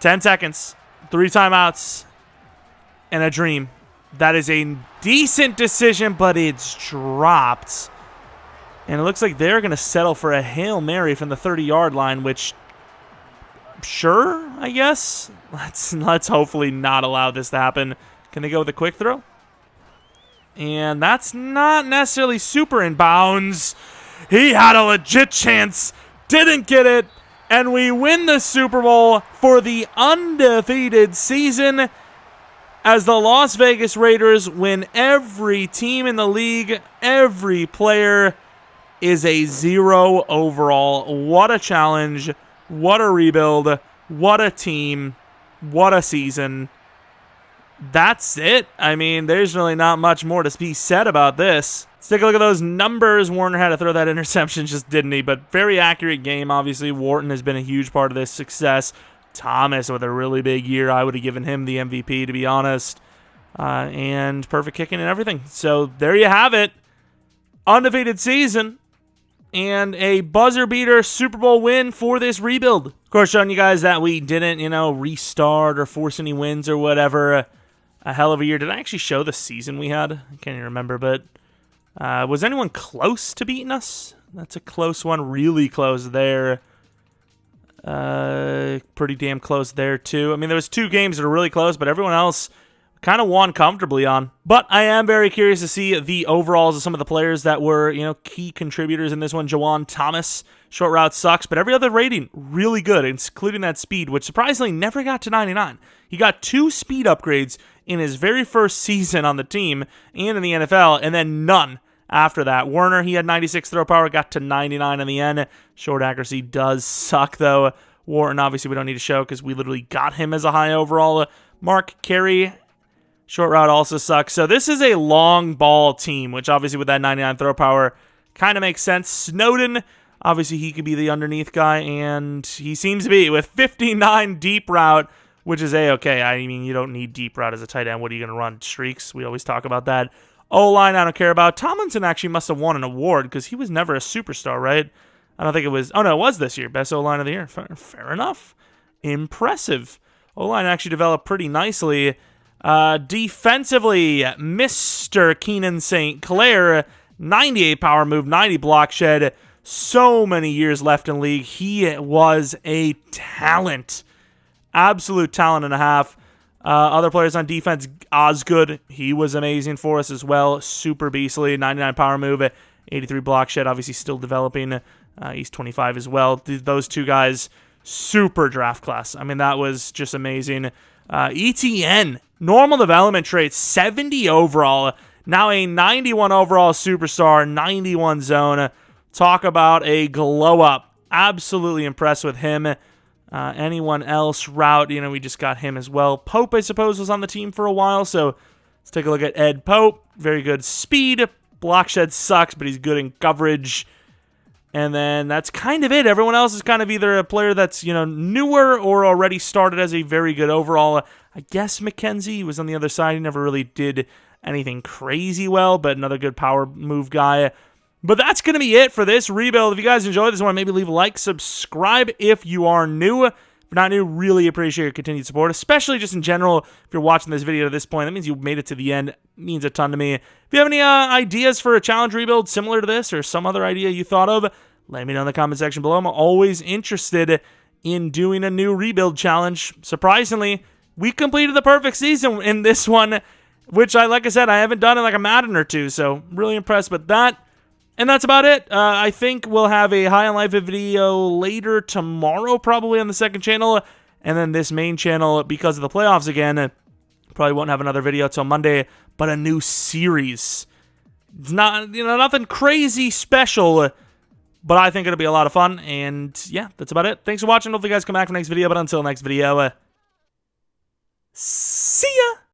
10 seconds. 3 timeouts. And a dream. That is a decent decision, but it's dropped. And it looks like they're going to settle for a Hail Mary from the 30-yard line, which, sure, I guess. Let's hopefully not allow this to happen. Can they go with a quick throw? And that's not necessarily super in bounds. He had a legit chance, didn't get it, and we win the Super Bowl for the undefeated season as the Las Vegas Raiders win every team in the league. Every player is a 0 overall. What a challenge. What a rebuild. What a team. What a season. That's it. I mean, there's really not much more to be said about this. Let's take a look at those numbers. Warner had to throw that interception, just didn't he? But very accurate game, obviously. Wharton has been a huge part of this success. Thomas with a really big year. I would have given him the MVP, to be honest. And perfect kicking and everything. So there you have it. Undefeated season. And a buzzer beater Super Bowl win for this rebuild. Of course, showing you guys that we didn't, restart or force any wins or whatever. A hell of a year. Did I actually show the season we had? I can't even remember, but was anyone close to beating us? That's a close one. Really close there. Pretty damn close there, too. I mean, there was 2 games that are really close, but everyone else kind of won comfortably on. But I am very curious to see the overalls of some of the players that were, key contributors in this one. Jawan Thomas, short route sucks, but every other rating, really good, including that speed, which surprisingly never got to 99. He got 2 speed upgrades in his very first season on the team and in the NFL, and then none after that. Werner, he had 96 throw power, got to 99 in the end. Short accuracy does suck, though. Wharton, obviously, we don't need to show because we literally got him as a high overall. Mark Carey, short route also sucks. So this is a long ball team, which obviously with that 99 throw power kind of makes sense. Snowden, obviously he could be the underneath guy, and he seems to be with 59 deep route, which is A-okay. I mean, you don't need deep route as a tight end. What are you going to run? Streaks? We always talk about that. O-line, I don't care about. Tomlinson actually must have won an award because he was never a superstar, right? I don't think it was. Oh, no, it was this year. Best O-line of the year. Fair enough. Impressive. O-line actually developed pretty nicely. Defensively, Mr. Keenan St. Clair, 98 power move, 90 block shed. So many years left in league. He was a talent. Absolute talent and a half. Other players on defense, Osgood, he was amazing for us as well. Super beastly, 99 power move, 83 block shed, obviously still developing. He's 25 as well. Those 2 guys, super draft class. I mean, that was just amazing. ETN, normal development traits, 70 overall. Now a 91 overall superstar, 91 zone. Talk about a glow up. Absolutely impressed with him. Anyone else? Route, we just got him as well. Pope, I suppose, was on the team for a while, so let's take a look at Ed Pope. Very good speed. Block shed sucks, but he's good in coverage. And then that's kind of it. Everyone else is kind of either a player that's, newer or already started as a very good overall. I guess McKenzie was on the other side. He never really did anything crazy well, but another good power move guy. But that's going to be it for this rebuild. If you guys enjoyed this one, maybe leave a like, subscribe if you are new. If you're not new, really appreciate your continued support, especially just in general. If you're watching this video to this point, that means you made it to the end. It means a ton to me. If you have any ideas for a challenge rebuild similar to this or some other idea you thought of, let me know in the comment section below. I'm always interested in doing a new rebuild challenge. Surprisingly, we completed the perfect season in this one, which like I said, I haven't done in like a Madden or two, so really impressed with that. And that's about it. I think we'll have a High on Life video later tomorrow, probably on the second channel, and then this main channel, because of the playoffs again, probably won't have another video till Monday, but a new series. It's not, nothing crazy special, but I think it'll be a lot of fun. And yeah, that's about it. Thanks for watching. Hopefully you guys come back for the next video, but until next video, see ya!